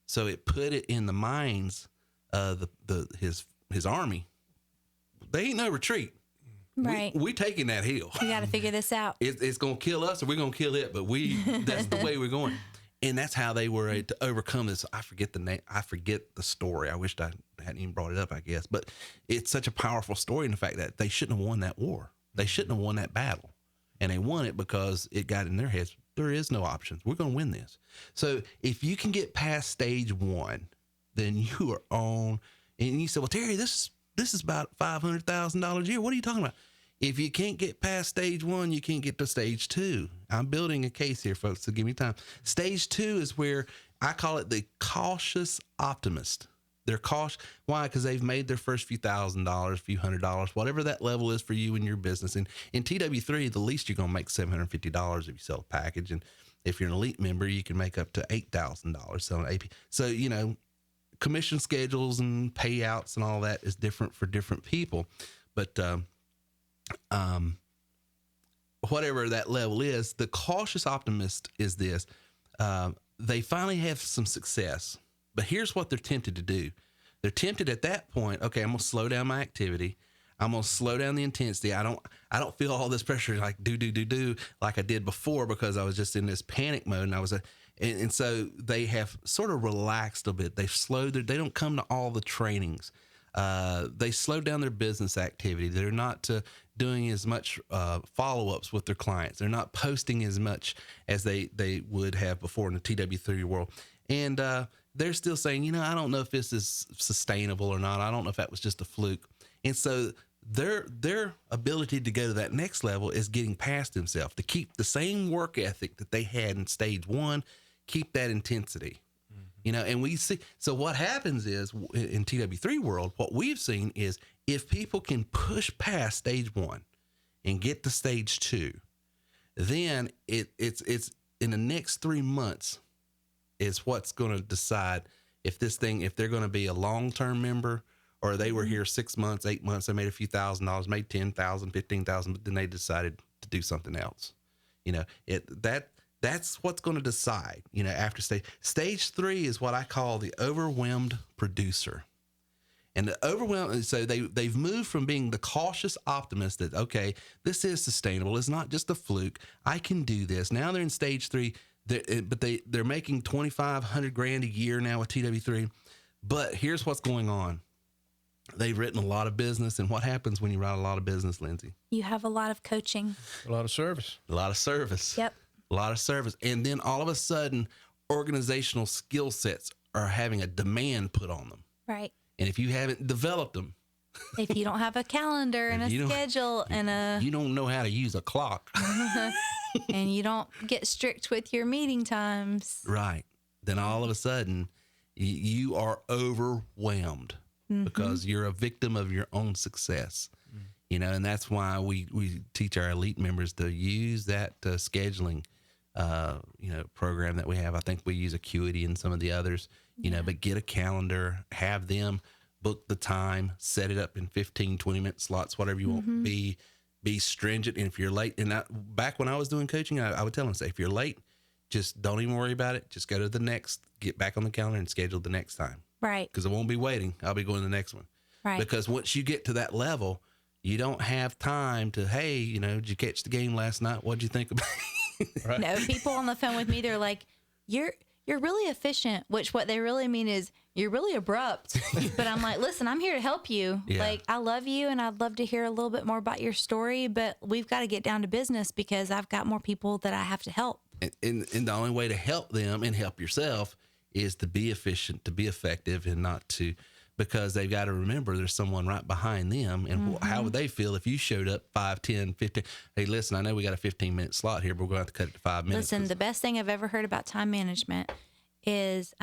Speaker 3: So it put it in the minds of his army. They ain't no retreat.
Speaker 14: Right.
Speaker 3: We taking that hill.
Speaker 14: We got to figure this out.
Speaker 3: It's going to kill us, or we're going to kill it, but that's the way we're going. And that's how they were to overcome this. I forget the name. I forget the story. I wished I hadn't even brought it up, I guess. But it's such a powerful story in the fact that they shouldn't have won that war. They shouldn't have won that battle. And they won it because it got in their heads, there is no options. We're going to win this. So if you can get past stage one, then you are on. And you say, well, Terry, this is about $500,000 a year. What are you talking about? If you can't get past stage one, you can't get to stage two. I'm building a case here, folks, so give me time. Stage two is where I call it the cautious optimist. They're cautious. Why? Because they've made their first few $1,000s, few $100s, whatever that level is for you and your business. And in TW3, the least you're going to make $750 if you sell a package. And if you're an elite member, you can make up to $8,000 selling AP. So, commission schedules and payouts and all that is different for different people. But whatever that level is, the cautious optimist is this. They finally have some success. But here's what they're tempted to do. They're tempted at that point, okay, I'm going to slow down my activity. I'm going to slow down the intensity. I don't feel all this pressure like do like I did before, because I was just in this panic mode, and and so they have sort of relaxed a bit. They've they don't come to all the trainings. They slow down their business activity. They're not doing as much follow-ups with their clients. They're not posting as much as they would have before in the TW3 world. And they're still saying, I don't know if this is sustainable or not. I don't know if that was just a fluke. And so their ability to go to that next level is getting past themselves, to keep the same work ethic that they had in stage one, keep that intensity. And we see, so what happens is in TW3 world, what we've seen is if people can push past stage one and get to stage two, then it's in the next 3 months is what's going to decide if they're going to be a long-term member, or they were here 6 months, 8 months, they made a few $1,000s, made $10,000, $15,000, but then they decided to do something else. That's what's going to decide, after stage 3 is what I call the overwhelmed producer. And the overwhelmed, so they've moved from being the cautious optimist that, okay, this is sustainable. It's not just a fluke. I can do this. Now they're in stage 3, but they're making $2,500 a year now with TW3. But here's what's going on. They've written a lot of business. And what happens when you write a lot of business, Lindsay?
Speaker 14: You have a lot of coaching.
Speaker 15: A lot of service.
Speaker 3: A lot of service.
Speaker 14: Yep.
Speaker 3: A lot of service. And then all of a sudden, organizational skill sets are having a demand put on them.
Speaker 14: Right.
Speaker 3: And if you haven't developed them,
Speaker 14: if you don't have a calendar and a schedule and
Speaker 3: you don't know how to use a clock,
Speaker 14: and you don't get strict with your meeting times,
Speaker 3: right, then all of a sudden you are overwhelmed because you're a victim of your own success. And that's why we teach our elite members to use that scheduling, program that we have. I think we use Acuity and some of the others, but get a calendar, have them book the time, set it up in 15, 20-minute slots, whatever you want. Be stringent. And if you're late, and back when I was doing coaching, I would tell them, say, if you're late, just don't even worry about it. Just go to the next, get back on the calendar and schedule the next time.
Speaker 14: Right.
Speaker 3: Because I won't be waiting. I'll be going to the next one.
Speaker 14: Right.
Speaker 3: Because once you get to that level, you don't have time to, hey, did you catch the game last night? What'd you think about it?
Speaker 14: Right. No, people on the phone with me, they're like, you're really efficient, which what they really mean is you're really abrupt. But I'm like, listen, I'm here to help you.
Speaker 3: Yeah.
Speaker 14: Like, I love you and I'd love to hear a little bit more about your story, but we've got to get down to business because I've got more people that I have to help.
Speaker 3: And the only way to help them and help yourself is to be efficient, to be effective, and not to, because they've got to remember there's someone right behind them. And how would they feel if you showed up 5, 10, 15? Hey, listen, I know we got a 15-minute slot here, but we're going to have to cut it to 5 minutes.
Speaker 14: Listen, the best thing I've ever heard about time management is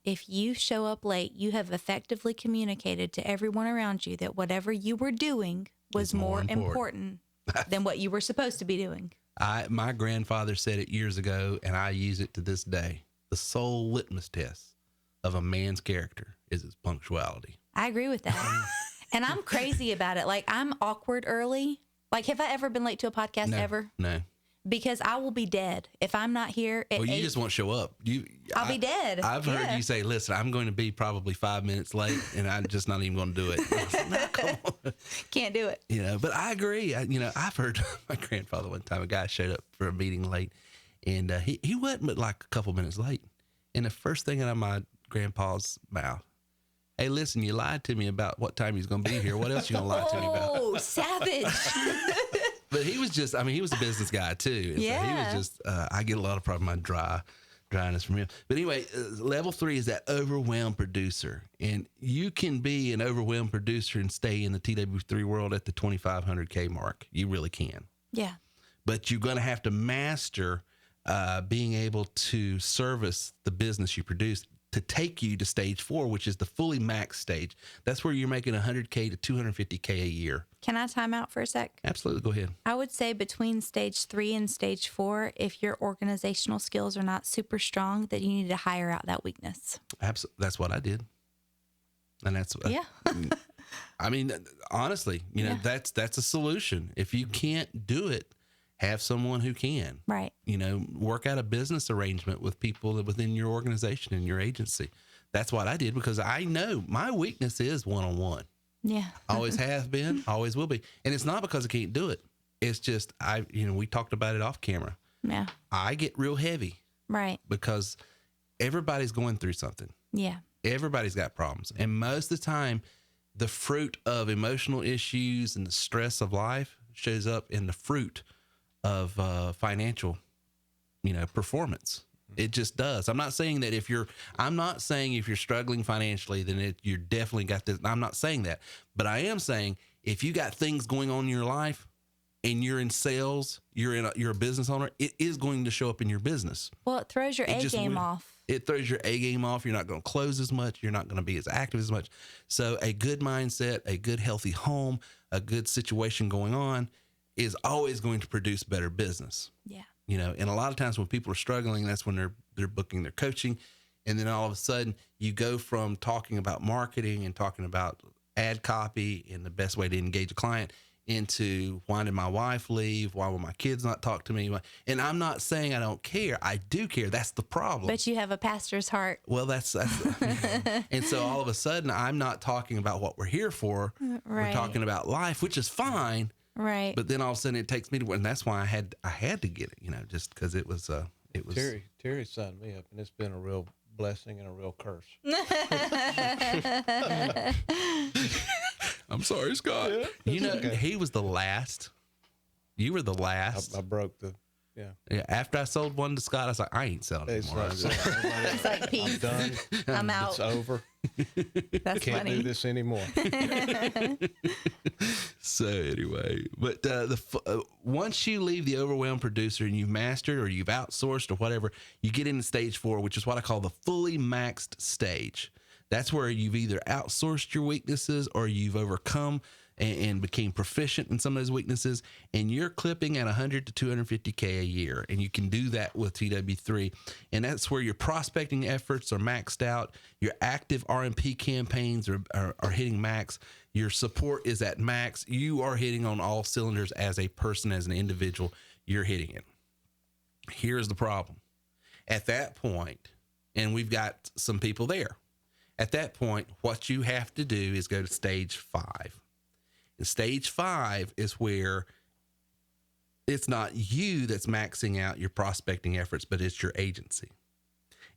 Speaker 14: if you show up late, you have effectively communicated to everyone around you that whatever you were doing was more important than what you were supposed to be doing.
Speaker 3: My grandfather said it years ago, and I use it to this day. The sole litmus test of a man's character is his punctuality.
Speaker 14: I agree with that. And I'm crazy about it. Like, I'm awkward early. Like, have I ever been late to a podcast ever?
Speaker 3: No.
Speaker 14: Because I will be dead if I'm not here at 8.
Speaker 3: You just won't show up.
Speaker 14: I'll be dead.
Speaker 3: I've heard you say, listen, I'm going to be probably 5 minutes late, and I'm just not even going to do it. Like, no, come on.
Speaker 14: Can't do it.
Speaker 3: But I agree. I've heard my grandfather one time, a guy showed up for a meeting late, and he wasn't but like a couple minutes late. And the first thing out of my grandpa's mouth, hey, listen, you lied to me about what time he's going to be here. What else you going to lie to me about?
Speaker 14: Oh, savage.
Speaker 3: But he was just, he was a business guy too. And
Speaker 14: yeah.
Speaker 3: So he was just, I get a lot of problem with my dryness from him. But anyway, level 3 is that overwhelmed producer. And you can be an overwhelmed producer and stay in the TW3 world at the 2,500K mark. You really can.
Speaker 14: Yeah.
Speaker 3: But you're going to have to master being able to service the business you produce to take you to stage 4, which is the fully max stage. That's where you're making 100K to 250K a year.
Speaker 14: Can I time out for a sec?
Speaker 3: Absolutely. Go ahead.
Speaker 14: I would say between stage 3 and stage 4, if your organizational skills are not super strong, that you need to hire out that weakness.
Speaker 3: Absolutely. That's what I did. And that's,
Speaker 14: yeah.
Speaker 3: Honestly, that's a solution. If you can't do it, have someone who can.
Speaker 14: Right.
Speaker 3: Work out a business arrangement with people within your organization and your agency. That's what I did because I know my weakness is one-on-one.
Speaker 14: Yeah.
Speaker 3: Always have been, always will be. And it's not because I can't do it. It's just, we talked about it off camera.
Speaker 14: Yeah.
Speaker 3: I get real heavy.
Speaker 14: Right.
Speaker 3: Because everybody's going through something.
Speaker 14: Yeah.
Speaker 3: Everybody's got problems. And most of the time, the fruit of emotional issues and the stress of life shows up in the fruit of financial, performance. It just does. I'm not saying that if you're struggling financially, then you're definitely got this. I'm not saying that, but I am saying if you got things going on in your life and you're in sales, you're a business owner, it is going to show up in your business.
Speaker 14: Well, it throws your A game off.
Speaker 3: It throws your A game off. You're not going to close as much. You're not going to be as active as much. So a good mindset, a good healthy home, a good situation going on is always going to produce better business.
Speaker 14: Yeah.
Speaker 3: And a lot of times when people are struggling, that's when they're booking their coaching. And then all of a sudden you go from talking about marketing and talking about ad copy and the best way to engage a client into why did my wife leave? Why will my kids not talk to me? And I'm not saying I don't care. I do care. That's the problem.
Speaker 14: But you have a pastor's heart.
Speaker 3: Well, that's and so all of a sudden I'm not talking about what we're here for.
Speaker 14: Right.
Speaker 3: We're talking about life, which is fine.
Speaker 14: Right.
Speaker 3: But then all of a sudden it takes me to, and that's why I had to get it, just because it was.
Speaker 15: Terry signed me up, and it's been a real blessing and a real curse.
Speaker 3: I'm sorry, Scott.
Speaker 15: Okay.
Speaker 3: He was the last. You were the last.
Speaker 15: I broke the.
Speaker 3: Yeah. After I sold one to Scott, I was like, I ain't selling anymore.
Speaker 14: It's like peace.
Speaker 15: I'm done.
Speaker 14: I'm out.
Speaker 15: It's over.
Speaker 14: That's
Speaker 15: Can't
Speaker 14: funny.
Speaker 15: do this anymore.
Speaker 3: So anyway, but once you leave the overwhelmed producer and you've mastered or you've outsourced or whatever, you get into stage 4, which is what I call the fully maxed stage. That's where you've either outsourced your weaknesses or you've overcome and became proficient in some of those weaknesses, and you're clipping at 100 to 250K a year, and you can do that with TW3, and that's where your prospecting efforts are maxed out, your active RMP campaigns are hitting max, your support is at max, you are hitting on all cylinders as a person, as an individual, you're hitting it. Here's the problem. At that point, and we've got some people there, at that point, what you have to do is go to stage 5. And stage 5 is where it's not you that's maxing out your prospecting efforts, but it's your agency.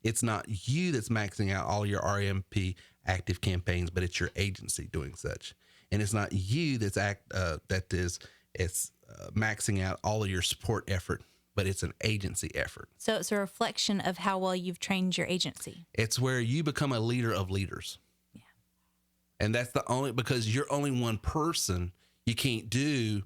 Speaker 3: It's not you that's maxing out all your RMP active campaigns, but it's your agency doing such. And it's not you that's maxing out all of your support effort, but it's an agency effort.
Speaker 14: So it's a reflection of how well you've trained your agency.
Speaker 3: It's where you become a leader of leaders. And that's because you're only one person, you can't do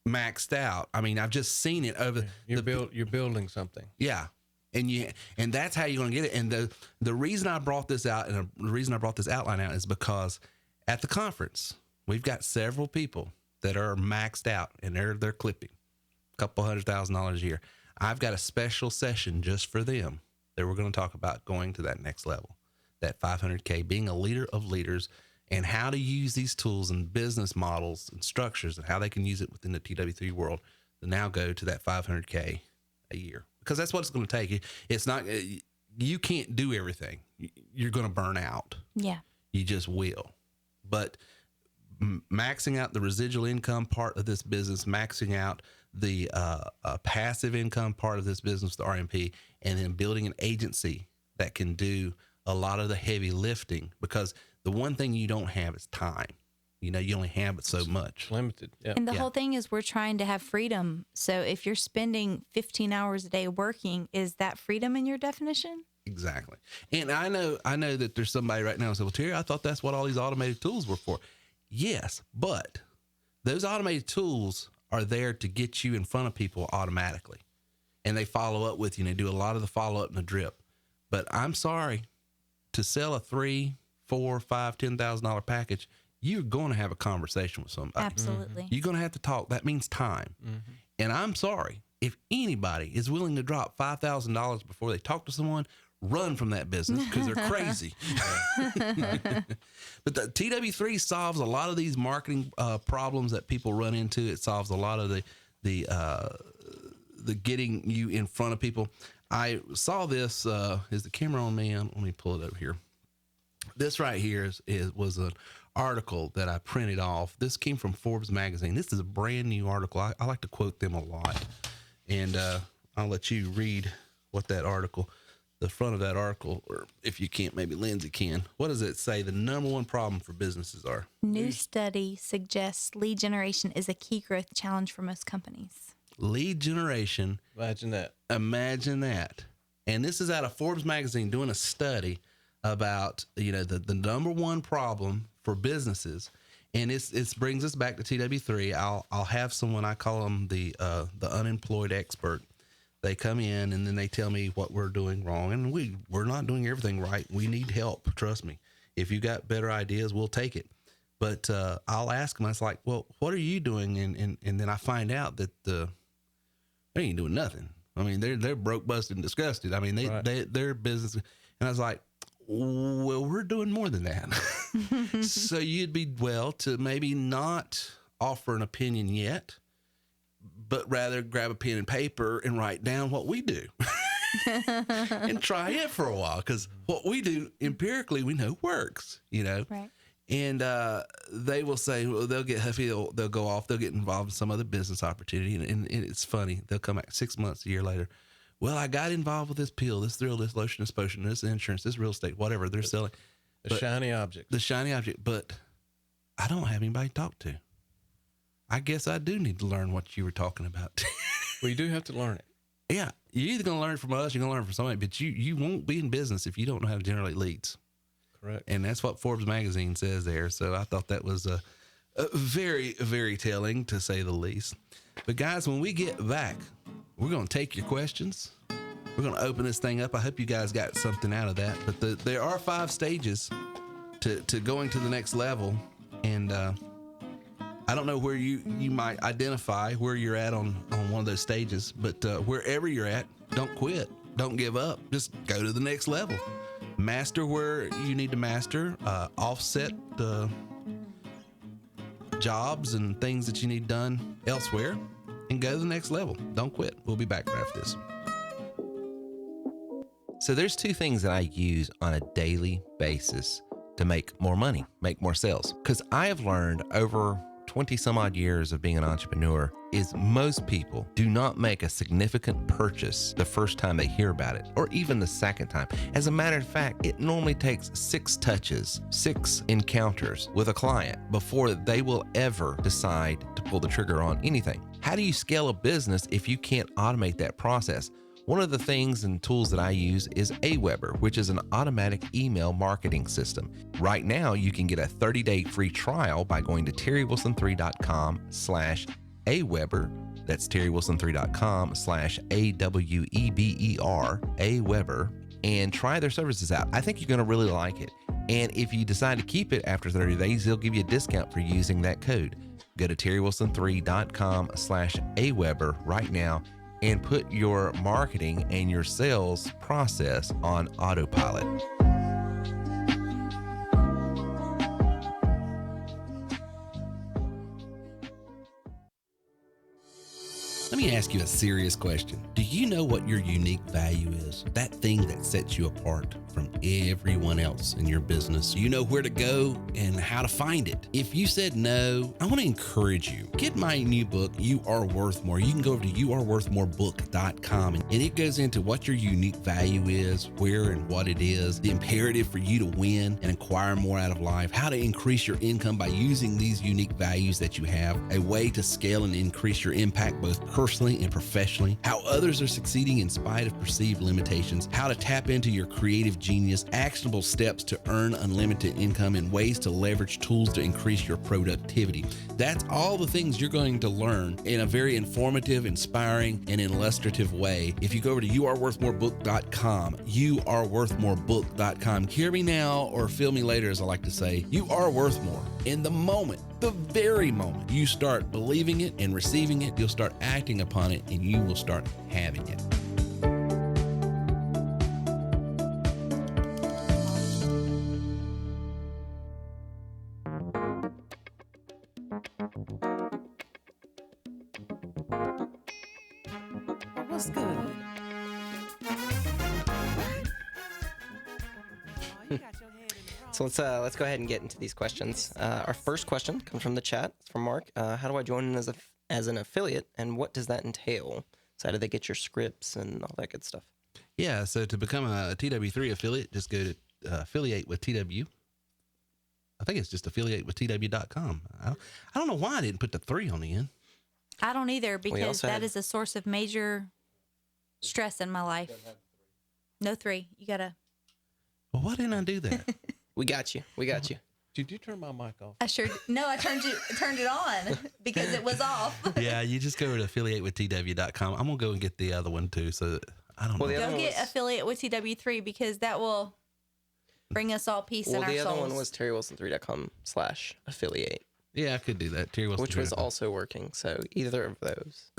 Speaker 3: maxed out. I mean, I've just seen it over.
Speaker 15: You're building something.
Speaker 3: Yeah. And that's how you're going to get it. And the reason I brought this out and the reason I brought this outline out is because at the conference, we've got several people that are maxed out and they're clipping $200,000 a year. I've got a special session just for them that we're going to talk about going to that next level, that 500K, being a leader of leaders, and how to use these tools and business models and structures and how they can use it within the TW3 world to now go to that 500K a year. Because that's what it's going to take. It's not, you can't do everything. You're going to burn out.
Speaker 14: Yeah.
Speaker 3: You just will. But maxing out the residual income part of this business, maxing out the passive income part of this business, the RMP, and then building an agency that can do a lot of the heavy lifting, because the one thing you don't have is time. You know, you only have it so much.
Speaker 15: Limited. Yeah.
Speaker 14: And the whole thing is we're trying to have freedom. So if you're spending 15 hours a day working, is that freedom in your definition?
Speaker 3: Exactly. And I know that there's somebody right now who said, well, Terry, I thought that's what all these automated tools were for. Yes, but those automated tools are there to get you in front of people automatically. And they follow up with you, and they do a lot of the follow-up and the drip. But I'm sorry, to sell a $3,000, $4,000, $5,000, $10,000 package, you're going to have a conversation with somebody.
Speaker 14: Absolutely.
Speaker 3: You're going to have to talk. That means time. Mm-hmm. And I'm sorry, if anybody is willing to drop $5,000 before they talk to someone, run from that business, because they're crazy. But the TW3 solves a lot of these marketing problems that people run into. It solves a lot of the getting you in front of people. I saw this. Is the camera on me? Let me pull it over here. This right here was an article that I printed off. This came from Forbes magazine. This is a brand new article. I like to quote them a lot, and I'll let you read what that article, the front of that article, or if you can't, maybe Lindsay can. What does it say the number one problem for businesses are?
Speaker 14: New study suggests lead generation is a key growth challenge for most companies.
Speaker 3: Lead generation.
Speaker 15: Imagine that.
Speaker 3: Imagine that. And this is out of Forbes magazine doing a study about, the number one problem for businesses. And it brings us back to TW3. I'll have someone, I call them the unemployed expert. They come in and then they tell me what we're doing wrong. And we're not doing everything right. We need help. Trust me. If you got better ideas, we'll take it. But I'll ask them, I was like, well, what are you doing? And then I find out that they ain't doing nothing. I mean, they're broke, busted, and disgusted. I mean, their business. And I was like, well, we're doing more than that. So you'd be well to maybe not offer an opinion yet, but rather grab a pen and paper and write down what we do and try it for a while. Because what we do empirically, we know works, Right. And they will say, well, they'll go off, they'll get involved in some other business opportunity. And it's funny. They'll come back 6 months, a year later. Well, I got involved with this pill, this thrill, this lotion, this potion, this insurance, this real estate, whatever they're selling.
Speaker 15: The shiny object.
Speaker 3: The shiny object. But I don't have anybody to talk to. I guess I do need to learn what you were talking about.
Speaker 15: Well, you do have to learn it.
Speaker 3: Yeah. You're either going to learn it from us, you're going to learn it from somebody, but you won't be in business if you don't know how to generate leads.
Speaker 15: Correct.
Speaker 3: And that's what Forbes magazine says there. So I thought that was a very, very telling, to say the least. But guys, when we get back, we're going to take your questions. We're going to open this thing up. I hope you guys got something out of that. But there are 5 stages to going to the next level. And I don't know where you might identify where you're at on one of those stages, but wherever you're at, don't quit. Don't give up. Just go to the next level. Master where you need to master. Offset the jobs and things that you need done elsewhere, and go to the next level. Don't quit. We'll be back right after this.
Speaker 17: So there's two things that I use on a daily basis to make more money, make more sales. Because I have learned over 20 some odd years of being an entrepreneur is most people do not make a significant purchase the first time they hear about it, or even the second time. As a matter of fact, it normally takes 6 touches, 6 encounters with a client before they will ever decide to pull the trigger on anything. How do you scale a business if you can't automate that process? One of the things and tools that I use is Aweber, which is an automatic email marketing system. Right now, you can get a 30-day free trial by going to terrywilson3.com/Aweber. That's terrywilson3.com/AWEBER, Aweber, and try their services out. I think you're going to really like it. And if you decide to keep it after 30 days, they'll give you a discount for using that code. Go to terrywilson3.com/Aweber right now and put your marketing and your sales process on autopilot.
Speaker 3: Let me ask you a serious question. Do you know what your unique value is? That thing that sets you apart from everyone else in your business. You know where to go and how to find it. If you said no, I want to encourage you. Get my new book, You Are Worth More. You can go over to youareworthmorebook.com, and it goes into what your unique value is, where and what it is, the imperative for you to win and acquire more out of life, how to increase your income by using these unique values that you have, a way to scale and increase your impact both personally and professionally, how others are succeeding in spite of perceived limitations, how to tap into your creative genius, actionable steps to earn unlimited income, and ways to leverage tools to increase your productivity. That's all the things you're going to learn in a very informative, inspiring, and illustrative way if you go over to youareworthmorebook.com, youareworthmorebook.com. Hear me now or feel me later, as I like to say. You are worth more. In the moment, the very moment you start believing it and receiving it, you'll start acting upon it, and you will start having it.
Speaker 16: What's good? So let's go ahead and get into these questions. Our first question comes from the chat. It's from Mark. How do I join in as an affiliate, and what does that entail? So how do they get your scripts and all that good stuff?
Speaker 3: Yeah, so to become a TW3 affiliate, just go to affiliate with TW. I think it's just affiliatewithtw.com. I don't know why I didn't put the 3 on the end.
Speaker 14: I don't either, because that is a source of major stress in my life. No 3. You gotta.
Speaker 3: Well, why didn't I do that?
Speaker 16: We got you.
Speaker 15: Did you turn my mic off?
Speaker 14: I sure. No, I turned it on because it was off.
Speaker 3: Yeah, you just go to affiliatewithtw.com. I'm gonna go and get the other one too. So I don't know.
Speaker 14: Go get affiliate with TW3 because that will bring us all peace in our souls.
Speaker 16: Well, the other one was terrywilson3.com/affiliate.
Speaker 3: Yeah, I could do that. Terrywilson3.com.
Speaker 16: Which was also working. So either of those,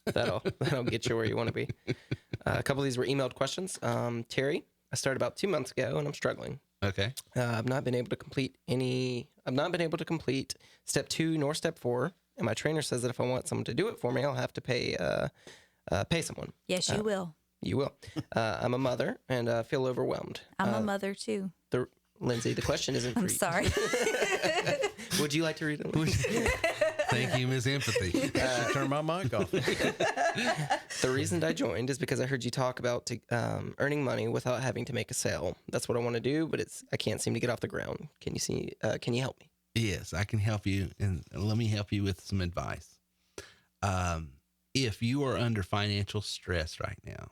Speaker 16: that'll get you where you want to be. A couple of these were emailed questions. Terry, I started about 2 months ago and I'm struggling.
Speaker 3: Okay.
Speaker 16: I've not been able to complete step 2 nor step 4. And my trainer says that if I want someone to do it for me, I'll have to pay someone.
Speaker 14: Yes, you will.
Speaker 16: You will. I'm a mother and feel overwhelmed.
Speaker 14: I'm a mother too.
Speaker 16: Lindsay, the question isn't for you.
Speaker 14: I'm sorry.
Speaker 16: Would you like to read it?
Speaker 3: Thank you, Ms. Empathy.
Speaker 15: Turn my mic off.
Speaker 16: The reason I joined is because I heard you talk about earning money without having to make a sale. That's what I want to do, but I can't seem to get off the ground. Can you help me?
Speaker 3: Yes, I can help you, and let me help you with some advice. If you are under financial stress right now,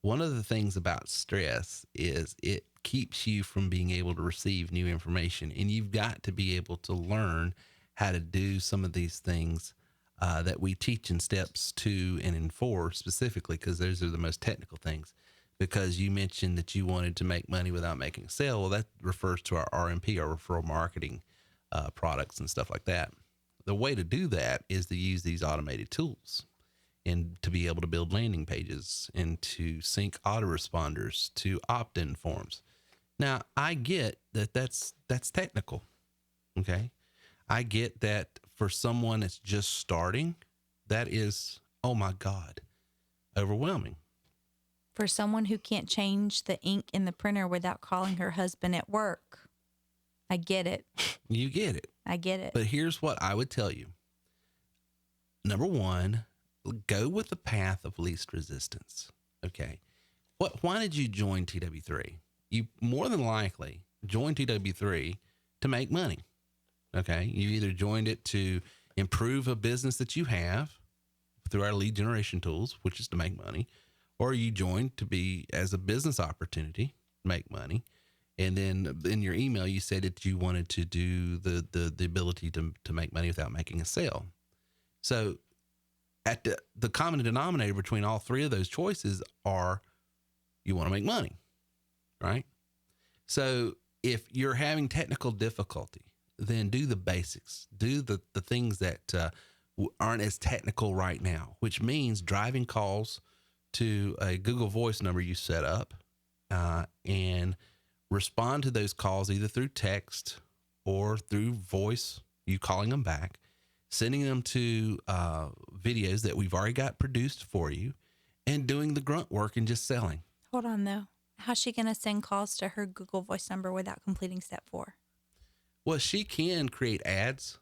Speaker 3: one of the things about stress is it keeps you from being able to receive new information, and you've got to be able to learn how to do some of these things that we teach in steps 2 and in 4 specifically, because those are the most technical things. Because you mentioned that you wanted to make money without making a sale. Well, that refers to our RMP, our referral marketing products and stuff like that. the way to do that is to use these automated tools and to be able to build landing pages and to sync autoresponders to opt-in forms. Now, I get that that's technical. Okay. I get that for someone that's just starting, that is, oh my God, overwhelming.
Speaker 14: For someone who can't change the ink in the printer without calling her husband at work, I get it.
Speaker 3: You get it.
Speaker 14: I get it.
Speaker 3: But here's what I would tell you. Number one, go with the path of least resistance. Okay. Why did you join TW3? You more than likely joined TW3 to make money. Okay. You either joined it to improve a business that you have through our lead generation tools, which is to make money, or you joined to be as a business opportunity, make money. And then in your email, you said that you wanted to do the ability to make money without making a sale. So at the common denominator between all three of those choices are you want to make money, right? So if you're having technical difficulty, then do the basics. Do the things that aren't as technical right now, which means driving calls to a Google Voice number you set up and respond to those calls either through text or through voice, you calling them back, sending them to videos that we've already got produced for you, and doing the grunt work and just selling.
Speaker 14: Hold on, though. How's she going to send calls to her Google Voice number without completing step 4?
Speaker 3: Well, she can create ads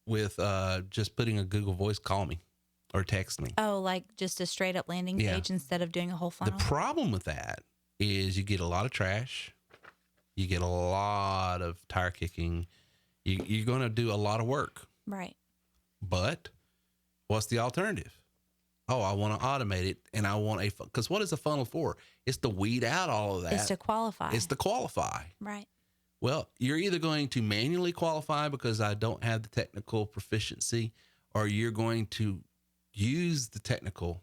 Speaker 3: with just putting a Google Voice call me or text me.
Speaker 14: Oh, like just a straight up landing page instead of doing a whole funnel?
Speaker 3: The problem with that is you get a lot of trash. You get a lot of tire kicking. You're going to do a lot of work.
Speaker 14: Right.
Speaker 3: But what's the alternative? Oh, I want to automate it, and I want because what is a funnel for? It's to weed out all of that.
Speaker 14: It's to qualify.
Speaker 3: It's to qualify.
Speaker 14: Right.
Speaker 3: Well, you're either going to manually qualify because I don't have the technical proficiency, or you're going to use the technical.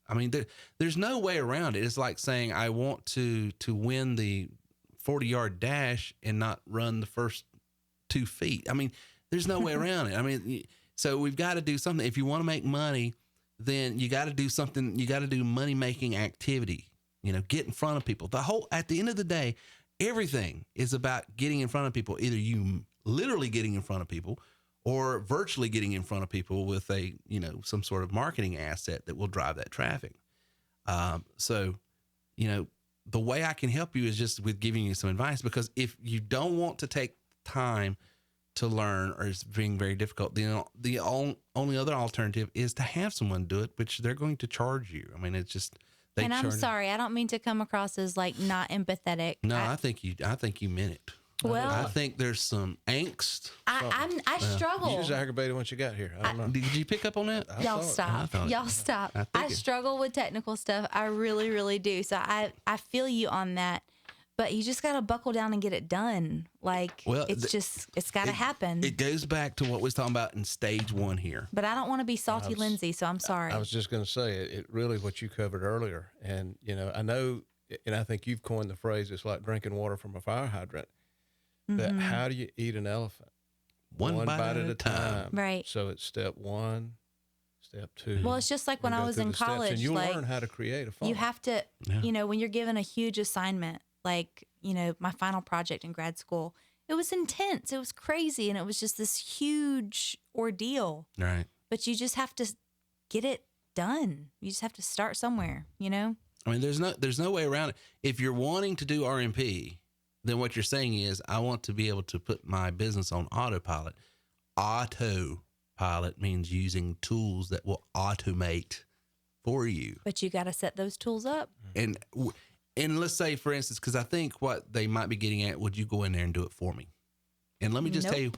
Speaker 3: I mean, there's no way around it. It's like saying I want to win the 40-yard dash and not run the first 2 feet. I mean, there's no way around it. I mean, so we've got to do something. If you want to make money, then you got to do something. You got to do money-making activity, get in front of people. At the end of the day, everything is about getting in front of people. Either you literally getting in front of people or virtually getting in front of people with some sort of marketing asset that will drive that traffic. So, the way I can help you is just with giving you some advice, because if you don't want to take time to learn, or it's being very difficult, the only other alternative is to have someone do it, which they're going to charge you. I mean, it's just,
Speaker 14: and I'm sorry, I don't mean to come across as like not empathetic.
Speaker 3: No, I think you meant it.
Speaker 14: Well,
Speaker 3: I think there's some angst.
Speaker 14: I struggle.
Speaker 15: You was aggravated once you got here. I don't know.
Speaker 3: Did you pick up on that?
Speaker 14: Y'all stop. Y'all stop. I struggle with technical stuff. I really, really do. So I feel you on that. But you just got to buckle down and get it done. Like, it's got to happen.
Speaker 3: It goes back to what we was talking about in stage 1 here.
Speaker 14: But I don't want to be salty Lindsay, so I'm sorry.
Speaker 15: I was just going to say, it really what you covered earlier. And, I know, and I think you've coined the phrase, it's like drinking water from a fire hydrant. But how do you eat an elephant?
Speaker 3: One bite at a time.
Speaker 14: Right.
Speaker 15: So it's step 1, step 2.
Speaker 14: Well, it's just like when I was in college.
Speaker 15: And you'll learn how to create a funnel.
Speaker 14: You have to, when you're given a huge assignment, like, my final project in grad school, it was intense. It was crazy. And it was just this huge ordeal.
Speaker 3: Right.
Speaker 14: But you just have to get it done. You just have to start somewhere, I
Speaker 3: mean, there's no way around it. If you're wanting to do RMP, then what you're saying is, I want to be able to put my business on autopilot. Autopilot means using tools that will automate for you.
Speaker 14: But you got to set those tools up.
Speaker 3: And let's say, for instance, because I think what they might be getting at, would you go in there and do it for me? And let me just tell you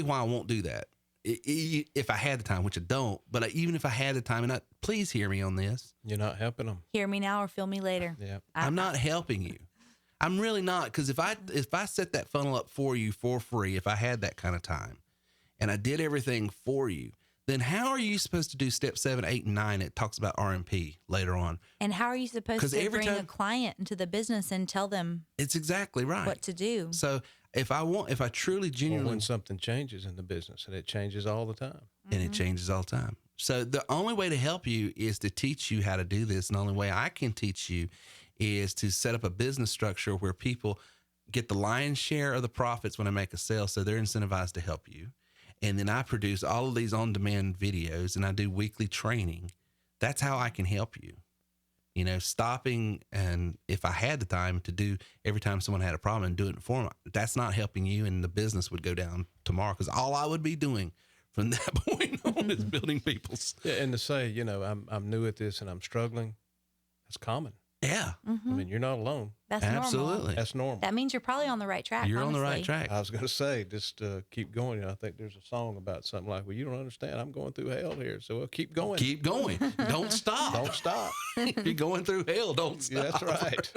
Speaker 3: why I won't do that. If I had the time, which I don't, but even if I had the time, and please hear me on this.
Speaker 15: You're not helping them.
Speaker 14: Hear me now or feel me later.
Speaker 15: Yeah.
Speaker 3: I'm not helping you. I'm really not, because if I set that funnel up for you for free, if I had that kind of time and I did everything for you, then how are you supposed to do step 7, 8, and 9? It talks about RMP later on.
Speaker 14: And how are you supposed to bring a
Speaker 3: time,
Speaker 14: client into the business and tell them
Speaker 3: it's exactly right
Speaker 14: what to do?
Speaker 3: So if I truly genuinely,
Speaker 15: when something changes in the business, and it changes all the time,
Speaker 3: and it changes all the time. So the only way to help you is to teach you how to do this. And the only way I can teach you is to set up a business structure where people get the lion's share of the profits when I make a sale. So they're incentivized to help you. And then I produce all of these on-demand videos and I do weekly training. That's how I can help you. You know, stopping, and if I had the time to do every time someone had a problem and do it for them, that's not helping you, and the business would go down tomorrow, because all I would be doing from that point on is building people's.
Speaker 15: Yeah, and to say, you know, I'm new at this and I'm struggling, that's common.
Speaker 3: Yeah.
Speaker 15: I mean, you're not alone.
Speaker 14: That's
Speaker 3: absolutely
Speaker 14: normal.
Speaker 15: That's normal.
Speaker 14: That means you're probably on the right track.
Speaker 3: You're
Speaker 14: honestly.
Speaker 3: on the right track.
Speaker 15: I was going to say, just keep going. You know, I think there's a song about something like, well, you don't understand. I'm going through hell here. So well, keep going.
Speaker 3: Keep going. Don't stop.
Speaker 15: Don't stop.
Speaker 3: If you're going through hell, don't stop.
Speaker 15: Yeah, that's right.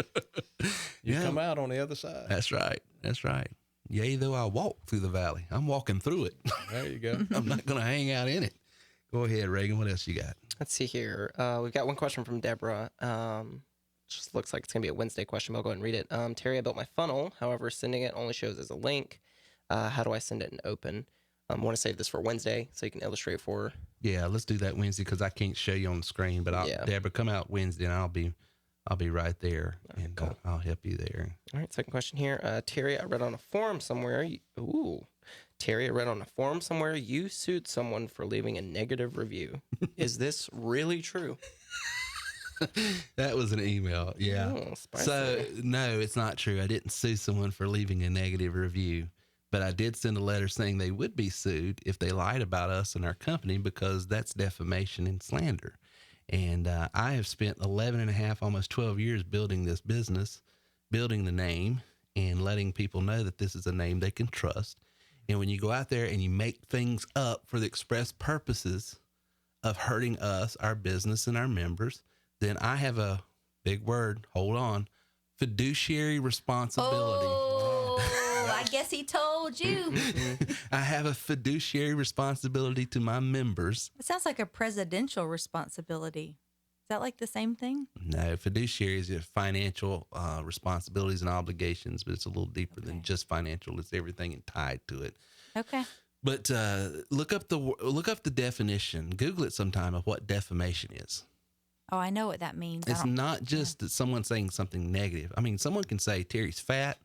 Speaker 15: You come out on the other side.
Speaker 3: That's right. That's right. Yea, though I walk through the valley, I'm walking through it.
Speaker 15: There you go.
Speaker 3: I'm not going to hang out in it. Go ahead, Reagan. What else you got?
Speaker 16: Let's see here. We've got one question from Deborah. Just looks like it's going to be a Wednesday question, but I'll go ahead and read it. Terry, I built my funnel. However, sending it only shows as a link. How do I send it in open? I want to save this for Wednesday so you can illustrate for her.
Speaker 3: Yeah, let's do that Wednesday, because I can't show you on the screen. But Deborah, come out Wednesday and I'll be right there, and cool. I'll help you there.
Speaker 16: All right, second question here. Terry, I read on a forum somewhere. Terry, I read on a forum somewhere you sued someone for leaving a negative review. Is this really true?
Speaker 3: That was an email. Yeah.
Speaker 16: Oh, spicy.
Speaker 3: So no, it's not true. I didn't sue someone for leaving a negative review, but I did send a letter saying they would be sued if they lied about us and our company, because that's defamation and slander. And I have spent 11 and a half, almost 12 years building this business, building the name, and letting people know that this is a name they can trust. And when you go out there and you make things up for the express purposes of hurting us, our business, and our members, then I have a big word, hold on, fiduciary responsibility.
Speaker 14: Oh, I guess he told you.
Speaker 3: I have a fiduciary responsibility to my members.
Speaker 14: It sounds like a presidential responsibility. Is that like the same thing?
Speaker 3: No, fiduciary is financial responsibilities and obligations, but it's a little deeper than just financial. It's everything and tied to it.
Speaker 14: Okay.
Speaker 3: But look up the definition. Google it sometime of what defamation is.
Speaker 14: Oh, I know what that means.
Speaker 3: It's not just that someone saying something negative. I mean, someone can say Terry's fat,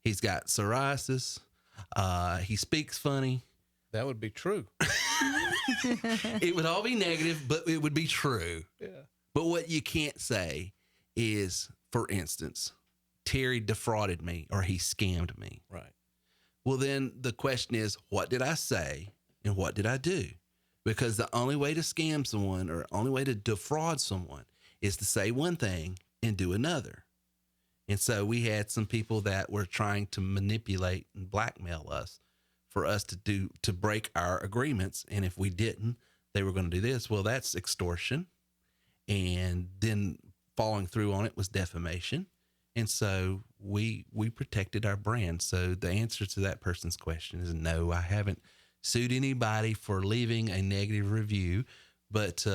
Speaker 3: he's got psoriasis, he speaks funny.
Speaker 15: That would be true.
Speaker 3: It would all be negative, but it would be true.
Speaker 15: Yeah.
Speaker 3: But what you can't say is, for instance, Terry defrauded me or he scammed me.
Speaker 15: Right.
Speaker 3: Well, then the question is, what did I say and what did I do? Because the only way to scam someone or only way to defraud someone is to say one thing and do another. And so we had some people that were trying to manipulate and blackmail us for us to break our agreements. And if we didn't, they were going to do this. Well, that's extortion. And then following through on it was defamation. And so we protected our brand. So the answer to that person's question is no, I haven't sued anybody for leaving a negative review, but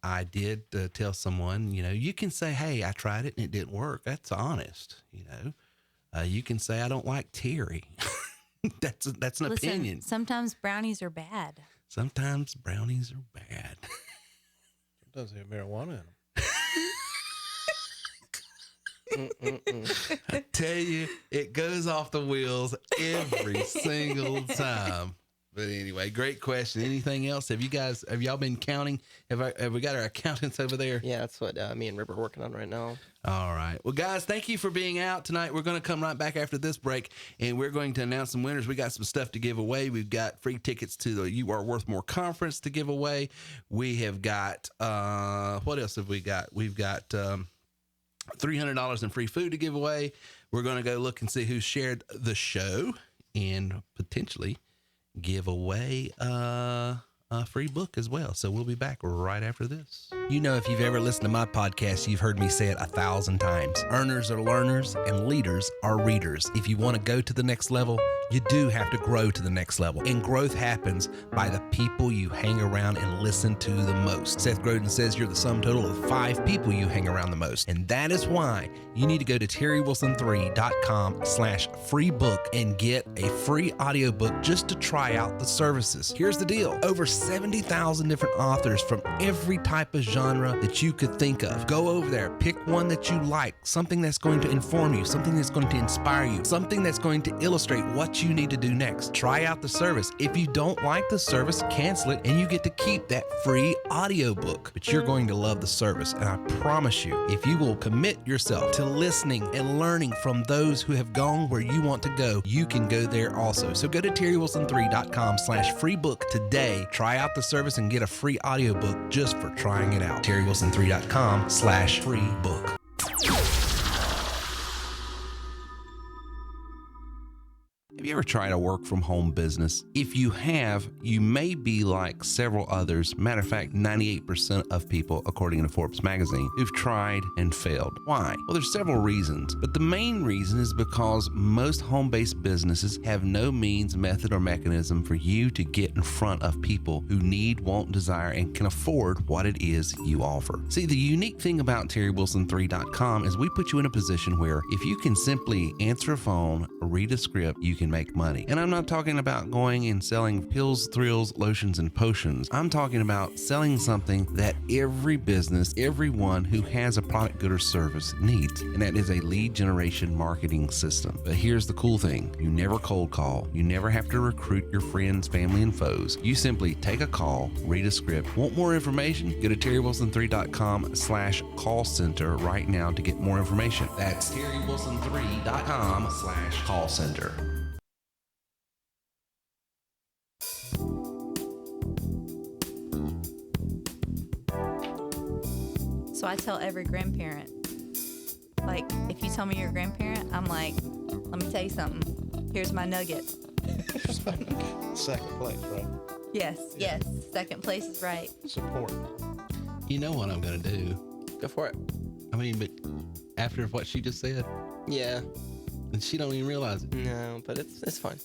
Speaker 3: I did tell someone, you can say, hey, I tried it and it didn't work. That's honest. You can say, I don't like Terry. That's an opinion.
Speaker 14: Sometimes brownies are bad.
Speaker 3: Sometimes brownies are bad.
Speaker 15: Sometimes they have marijuana in them.
Speaker 3: I tell you, it goes off the wheels every single time. But anyway, great question. Anything else? Have y'all been counting? Have we got our accountants over there?
Speaker 16: Yeah, that's what me and Rip are working on right now.
Speaker 3: All right. Well, guys, thank you for being out tonight. We're going to come right back after this break, and we're going to announce some winners. We got some stuff to give away. We've got free tickets to the You Are Worth More conference to give away. We have got, what else have we got? We've got $300 in free food to give away. We're going to go look and see who shared the show and potentially give away a free book as well. So we'll be back right after this.
Speaker 17: You know, if you've ever listened to my podcast, you've heard me say it 1,000 times. Earners are learners and leaders are readers. If you want to go to the next level, You do have to grow to the next level. And growth happens by the people you hang around and listen to the most. Seth Godin says you're the sum total of 5 people you hang around the most. And that is why you need to go to terrywilson3.com/free book and get a free audiobook just to try out the services. Here's the deal. Over 70,000 different authors from every type of genre that you could think of. Go over there, pick one that you like, something that's going to inform you, something that's going to inspire you, something that's going to illustrate what you need to do next. Try out the service. If you don't like the service, cancel it and you get to keep that free audiobook. But you're going to love the service, and I promise you, if you will commit yourself to listening and learning from those who have gone where you want to go, you can go there also. So go to terrywilson3.com/free book today. Try out the service and get a free audiobook just for trying it out. terrywilson3.com/free book. Have you ever tried a work from home business? If you have, you may be like several others. Matter of fact, 98% of people, according to Forbes magazine, who've tried and failed. Why? Well, there's several reasons, but the main reason is because most home-based businesses have no means, method, or mechanism for you to get in front of people who need, want, desire, and can afford what it is you offer. See, the unique thing about terrywilson3.com is we put you in a position where if you can simply answer a phone or read a script, you can make money. And I'm not talking about going and selling pills, thrills, lotions, and potions. I'm talking about selling something that every business, everyone who has a product, good, or service needs. And that is a lead generation marketing system. But here's the cool thing. You never cold call. You never have to recruit your friends, family, and foes. You simply take a call, read a script. Want more information? Go to terrywilson3.com/call center right now to get more information. That's terrywilson3.com/call center.
Speaker 14: So I tell every grandparent, like, if you tell me you're a grandparent, I'm like, let me tell you something. Here's my nugget.
Speaker 15: Second place, right?
Speaker 14: Yes. Second place is right.
Speaker 15: Support.
Speaker 3: You know what I'm going to do?
Speaker 16: Go for it.
Speaker 3: I mean, but after what she just said,
Speaker 16: Yeah.
Speaker 3: and she don't even realize it.
Speaker 16: No, but it's fine.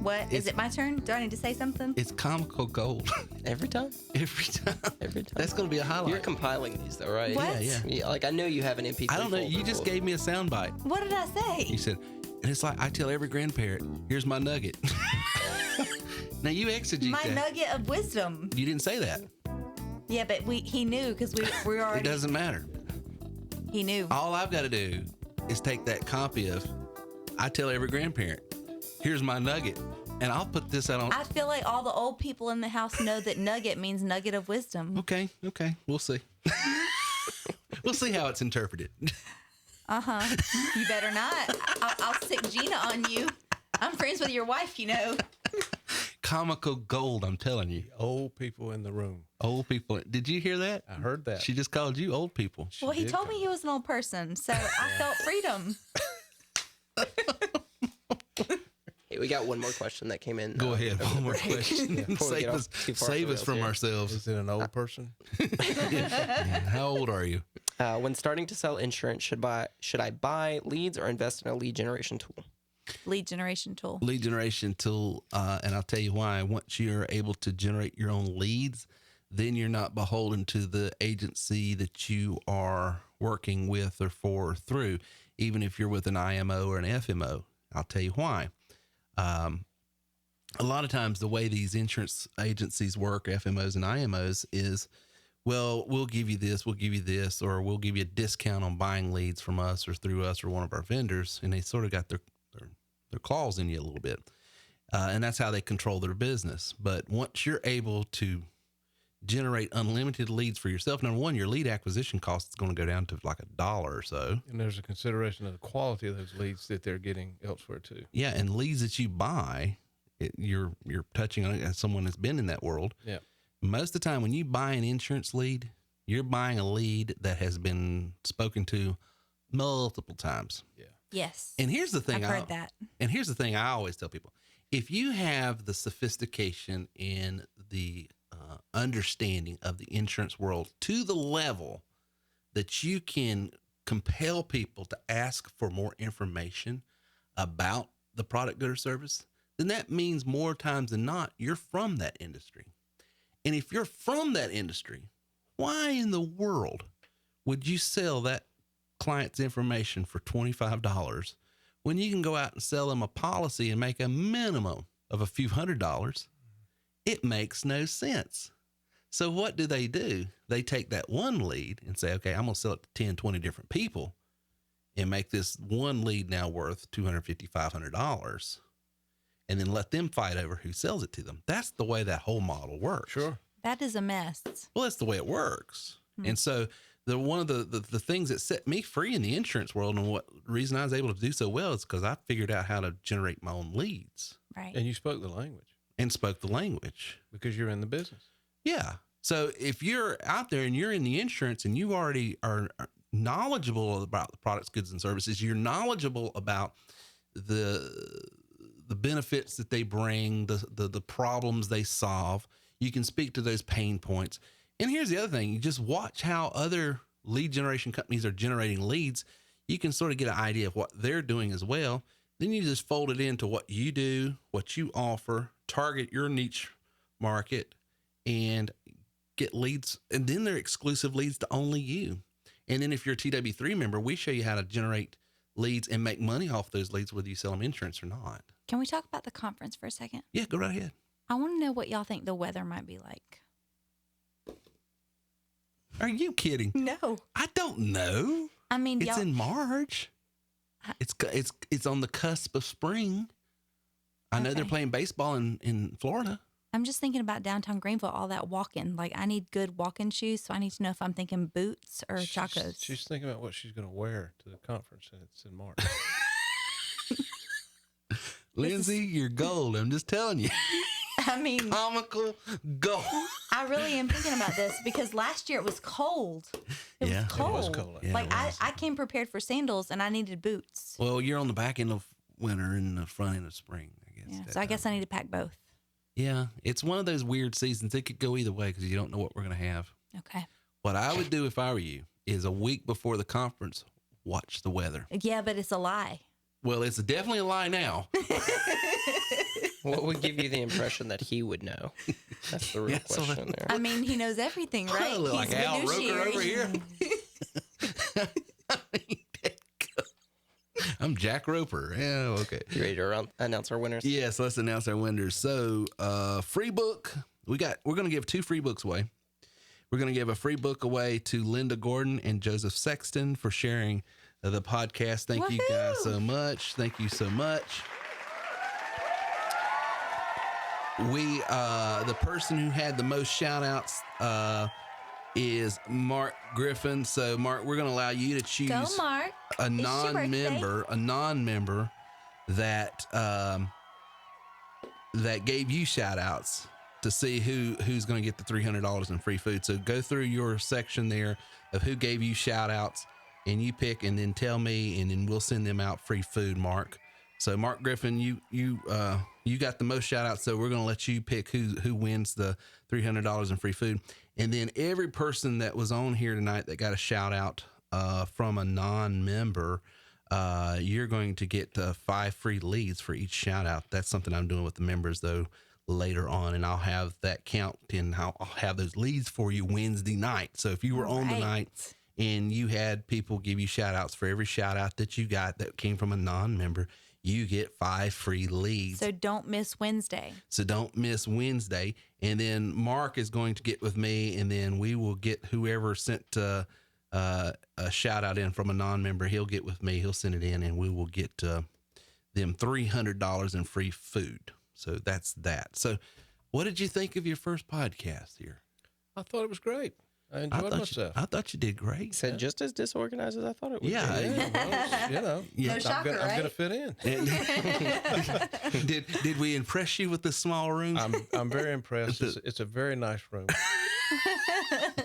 Speaker 14: What? Is it my turn? Do I need to say something?
Speaker 3: It's comical gold.
Speaker 16: Every time?
Speaker 3: Every time.
Speaker 16: Every time.
Speaker 3: That's going to be a highlight.
Speaker 16: You're compiling these, though, right?
Speaker 14: What?
Speaker 3: Yeah.
Speaker 16: Like, I know you have an MP3
Speaker 3: I don't know. You
Speaker 16: folder
Speaker 3: just
Speaker 16: full of-
Speaker 3: gave me a soundbite.
Speaker 14: What did I say?
Speaker 3: You said, and it's like I tell every grandparent, here's my nugget. Now you exegete
Speaker 14: My
Speaker 3: that.
Speaker 14: nugget of wisdom.
Speaker 3: You didn't say that.
Speaker 14: Yeah, but he knew because we already.
Speaker 3: It doesn't matter.
Speaker 14: He knew.
Speaker 3: All I've got to do is take that copy of I tell every grandparent, here's my nugget. And I'll put this out on.
Speaker 14: I feel like all the old people in the house know that nugget means nugget of wisdom.
Speaker 3: Okay. We'll see. We'll see how it's interpreted.
Speaker 14: Uh-huh. You better not. I'll stick Gina on you. I'm friends with your wife, you know.
Speaker 3: Comical gold, I'm telling you.
Speaker 15: Old people in the room.
Speaker 3: Old people. Did you hear that?
Speaker 15: I heard that.
Speaker 3: She just called you old people.
Speaker 14: Well, he told me he was an old person, so I felt freedom.
Speaker 16: Hey, we got one more question that came in.
Speaker 3: Go ahead. One more question. Save us from ourselves.
Speaker 15: Is it an old person?
Speaker 3: How old are you?
Speaker 16: When starting to sell insurance, should I buy leads or invest in a lead generation tool?
Speaker 14: Lead generation tool.
Speaker 3: Lead generation tool, and I'll tell you why. Once you're able to generate your own leads, then you're not beholden to the agency that you are working with or for or through, even if you're with an IMO or an FMO. I'll tell you why. A lot of times the way these insurance agencies work, FMOs and IMOs, is, well, we'll give you this, or we'll give you a discount on buying leads from us or through us or one of our vendors. And they sort of got their claws in you a little bit. And that's how they control their business. But once you're able to generate unlimited leads for yourself, number one, your lead acquisition cost is going to go down to like $1 or so.
Speaker 15: And there's a consideration of the quality of those leads that they're getting elsewhere too.
Speaker 3: Yeah, and leads that you buy, you're touching on it as someone that's been in that world.
Speaker 15: Yeah.
Speaker 3: Most of the time when you buy an insurance lead, you're buying a lead that has been spoken to multiple times.
Speaker 15: Yeah.
Speaker 14: Yes.
Speaker 3: And here's the thing.
Speaker 14: I've heard that.
Speaker 3: And here's the thing I always tell people. If you have the sophistication and the understanding of the insurance world to the level that you can compel people to ask for more information about the product, good, or service, then that means more times than not, you're from that industry. And if you're from that industry, why in the world would you sell that client's information for $25 when you can go out and sell them a policy and make a minimum of a few $100s? It makes no sense. So what do? They take that one lead and say, okay, I'm going to sell it to 10, 20 different people and make this one lead now worth $250, $500, and then let them fight over who sells it to them. That's the way that whole model works.
Speaker 15: Sure.
Speaker 14: That is a mess.
Speaker 3: Well, that's the way it works. And so one of the things that set me free in the insurance world, and what reason I was able to do so well, is because I figured out how to generate my own leads.
Speaker 14: Right.
Speaker 15: And you spoke the language.
Speaker 3: Because
Speaker 15: you're in the business.
Speaker 3: Yeah. So if you're out there and you're in the insurance and you already are knowledgeable about the products, goods, and services, you're knowledgeable about the benefits that they bring, the problems they solve, you can speak to those pain points. And here's the other thing. You just watch how other lead generation companies are generating leads. You can sort of get an idea of what they're doing as well. Then you just fold it into what you do, what you offer, target your niche market, and get leads. And then they're exclusive leads to only you. And then if you're a TW3 member, we show you how to generate leads and make money off those leads, whether you sell them insurance or not.
Speaker 14: Can we talk about the conference for a second?
Speaker 3: Yeah, go right ahead.
Speaker 14: I want to know what y'all think the weather might be like.
Speaker 3: Are you kidding?
Speaker 14: No.
Speaker 3: I don't know.
Speaker 14: I mean,
Speaker 3: it's in March. It's on the cusp of spring. I know they're playing baseball in Florida.
Speaker 14: I'm just thinking about downtown Greenville, all that walking. Like, I need good walking shoes, so I need to know if I'm thinking boots or chacos.
Speaker 15: She's thinking about what she's going to wear to the conference, and it's in March.
Speaker 3: Lindsay, you're gold. I'm just telling you.
Speaker 14: I mean,
Speaker 3: comical gold.
Speaker 14: I really am thinking about this because last year it was cold. It was cold.
Speaker 3: Yeah,
Speaker 14: like I came prepared for sandals and I needed boots.
Speaker 3: Well, you're on the back end of winter and the front end of spring, I guess.
Speaker 14: Yeah, so I guess I need to pack both.
Speaker 3: Yeah, it's one of those weird seasons. It could go either way because you don't know what we're going to have.
Speaker 14: Okay.
Speaker 3: What I would do if I were you is a week before the conference, watch the weather.
Speaker 14: Yeah, but it's a lie.
Speaker 3: Well, it's definitely a lie now.
Speaker 16: What would give you the impression that he would know? That's the real question there.
Speaker 14: I mean, he knows everything, right?
Speaker 3: I look like Al Roker over here. I'm Jack Roper. Yeah, okay.
Speaker 16: You ready to announce our winners?
Speaker 3: Yes, let's announce our winners. So, free book. We're going to give 2 free books away. We're going to give a free book away to Linda Gordon and Joseph Sexton for sharing the podcast. Thank you guys so much. Thank you so much. The person who had the most shout outs is Mark Griffin. So Mark, we're going to allow you to choose
Speaker 14: Go, Mark.
Speaker 3: a non-member that that gave you shout outs to see who's going to get the $300 in free food. So go through your section there of who gave you shout outs and you pick and then tell me, and then we'll send them out free food, Mark. So Mark Griffin, you got the most shout outs, so we're going to let you pick who wins the $300 in free food. And then every person that was on here tonight that got a shout out from a non-member, you're going to get 5 free leads for each shout out. That's something I'm doing with the members though later on, and I'll have that count and I'll have those leads for you Wednesday night. So if you were on tonight and you had people give you shout outs, for every shout out that you got that came from a non-member, you get 5 free leads.
Speaker 14: So don't miss Wednesday.
Speaker 3: And then Mark is going to get with me, and then we will get whoever sent a shout out in from a non-member. He'll get with me. He'll send it in, and we will get them $300 in free food. So that's that. So what did you think of your first podcast here?
Speaker 15: I thought it was great. I enjoyed myself.
Speaker 3: I thought you did great.
Speaker 16: He said just as disorganized as I thought it would be.
Speaker 15: Well,
Speaker 14: No shocker,
Speaker 15: I'm going to fit in.
Speaker 3: Did we impress you with the small room?
Speaker 15: I'm very impressed. It's a very nice room.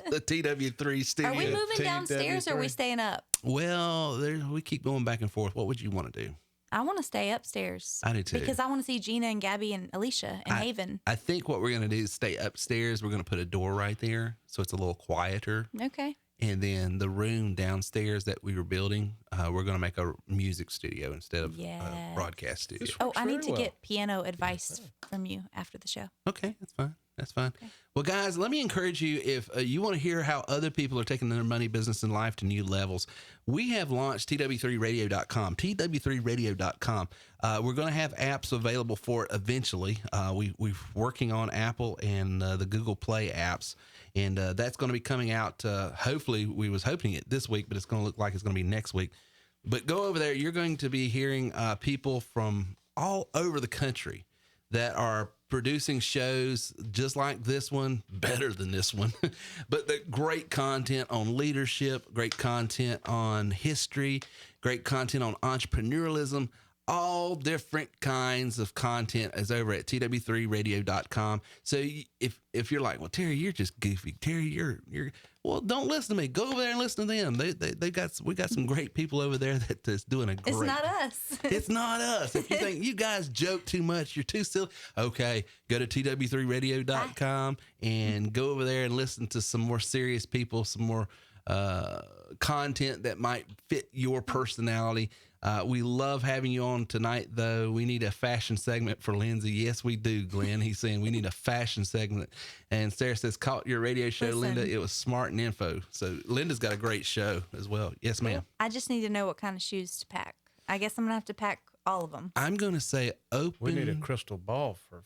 Speaker 3: The TW3 studio.
Speaker 14: Are we moving downstairs or are we staying up?
Speaker 3: Well, we keep going back and forth. What would you want to do?
Speaker 14: I want to stay upstairs.
Speaker 3: I do too.
Speaker 14: Because I want to see Gina and Gabby and Alicia and Haven.
Speaker 3: I think what we're going to do is stay upstairs. We're going to put a door right there so it's a little quieter.
Speaker 14: Okay.
Speaker 3: And then the room downstairs that we were building, we're going to make a music studio instead of a broadcast studio.
Speaker 14: Oh, I need to get piano advice from you after the show.
Speaker 3: Okay, that's fine. That's fine. Okay. Well, guys, let me encourage you, if you want to hear how other people are taking their money, business, and life to new levels, we have launched TW3radio.com, TW3radio.com. We're going to have apps available for it eventually. We're working on Apple and the Google Play apps, and that's going to be coming out, hopefully, we was hoping it this week, but it's going to look like it's going to be next week. But go over there. You're going to be hearing people from all over the country that are producing shows just like this one, better than this one, but the great content on leadership, great content on history, great content on entrepreneurialism, all different kinds of content is over at tw3radio.com. So if you're like, well, Terry, you're just goofy. Terry, you're well, don't listen to me. Go over there and listen to them. We got some great people over there that's doing a great.
Speaker 14: It's not us.
Speaker 3: It's not us. If you think you guys joke too much, you're too silly. Okay, go to tw3radio.com and go over there and listen to some more serious people, some more content that might fit your personality. We love having you on tonight, though. We need a fashion segment for Lindsay. Yes, we do, Glenn. He's saying we need a fashion segment. And Sarah says, caught your radio show,
Speaker 14: Listen.
Speaker 3: Linda. It was smart and info. So Linda's got a great show as well. Yes, ma'am.
Speaker 14: I just need to know what kind of shoes to pack. I guess I'm going to have to pack all of them.
Speaker 3: I'm going to say open.
Speaker 15: We need a crystal ball for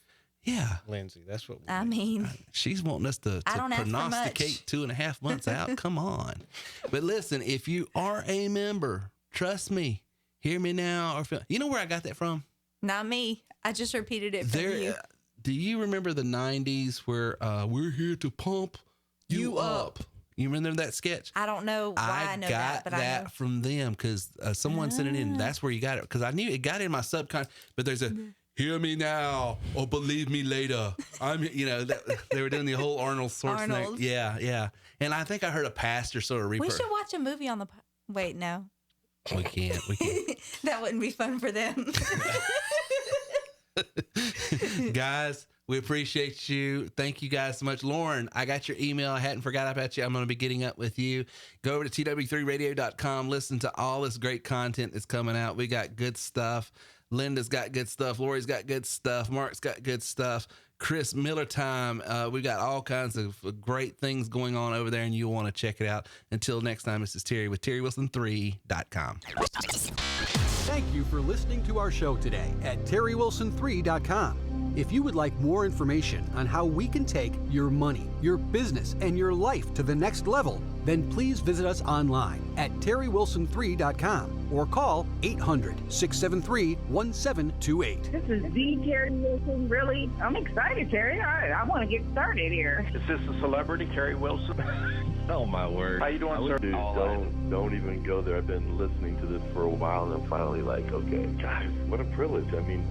Speaker 15: Lindsay. That's what
Speaker 14: I mean.
Speaker 3: She's wanting us to prognosticate 2.5 months out. Come on. But listen, if you are a member, trust me, hear me now. Or you know where I got that from?
Speaker 14: Not me. I just repeated it from you.
Speaker 3: Do you remember the 90s where we're here to pump you up? You remember that sketch?
Speaker 14: I don't know why I know that, but I know.
Speaker 3: I got that from them because someone sent it in. That's where you got it. Because I knew it got in my subconscious. But there's a hear me now or believe me later. They were doing the whole Arnold Schwarzenegger.
Speaker 14: Arnold.
Speaker 3: Yeah. And I think I heard a pastor sort of
Speaker 14: We should watch a movie on the. Wait, no.
Speaker 3: We can't.
Speaker 14: That wouldn't be fun for them.
Speaker 3: Guys, we appreciate you. Thank you guys so much. Lauren, I got your email. I hadn't forgot about you. I'm going to be getting up with you. Go over to tw3radio.com. Listen to all this great content that's coming out. We got good stuff. Linda's got good stuff. Lori's got good stuff. Mark's got good stuff. Chris Miller time. We got all kinds of great things going on over there, and you'll want to check it out. Until next time, this is Terry with TerryWilson3.com.
Speaker 13: Thank you for listening to our show today at TerryWilson3.com. If you would like more information on how we can take your money, your business, and your life to the next level, then please visit us online at TerryWilson3.com or call 800-673-1728.
Speaker 18: This is the Terry Wilson. Really? I'm excited, Terry. I want to get started here.
Speaker 19: Is this a celebrity, Terry Wilson? Oh, my word. How you doing, sir?
Speaker 20: Dude, don't even go there. I've been listening to this for a while, and I'm finally like, okay, guys, what a privilege. I mean,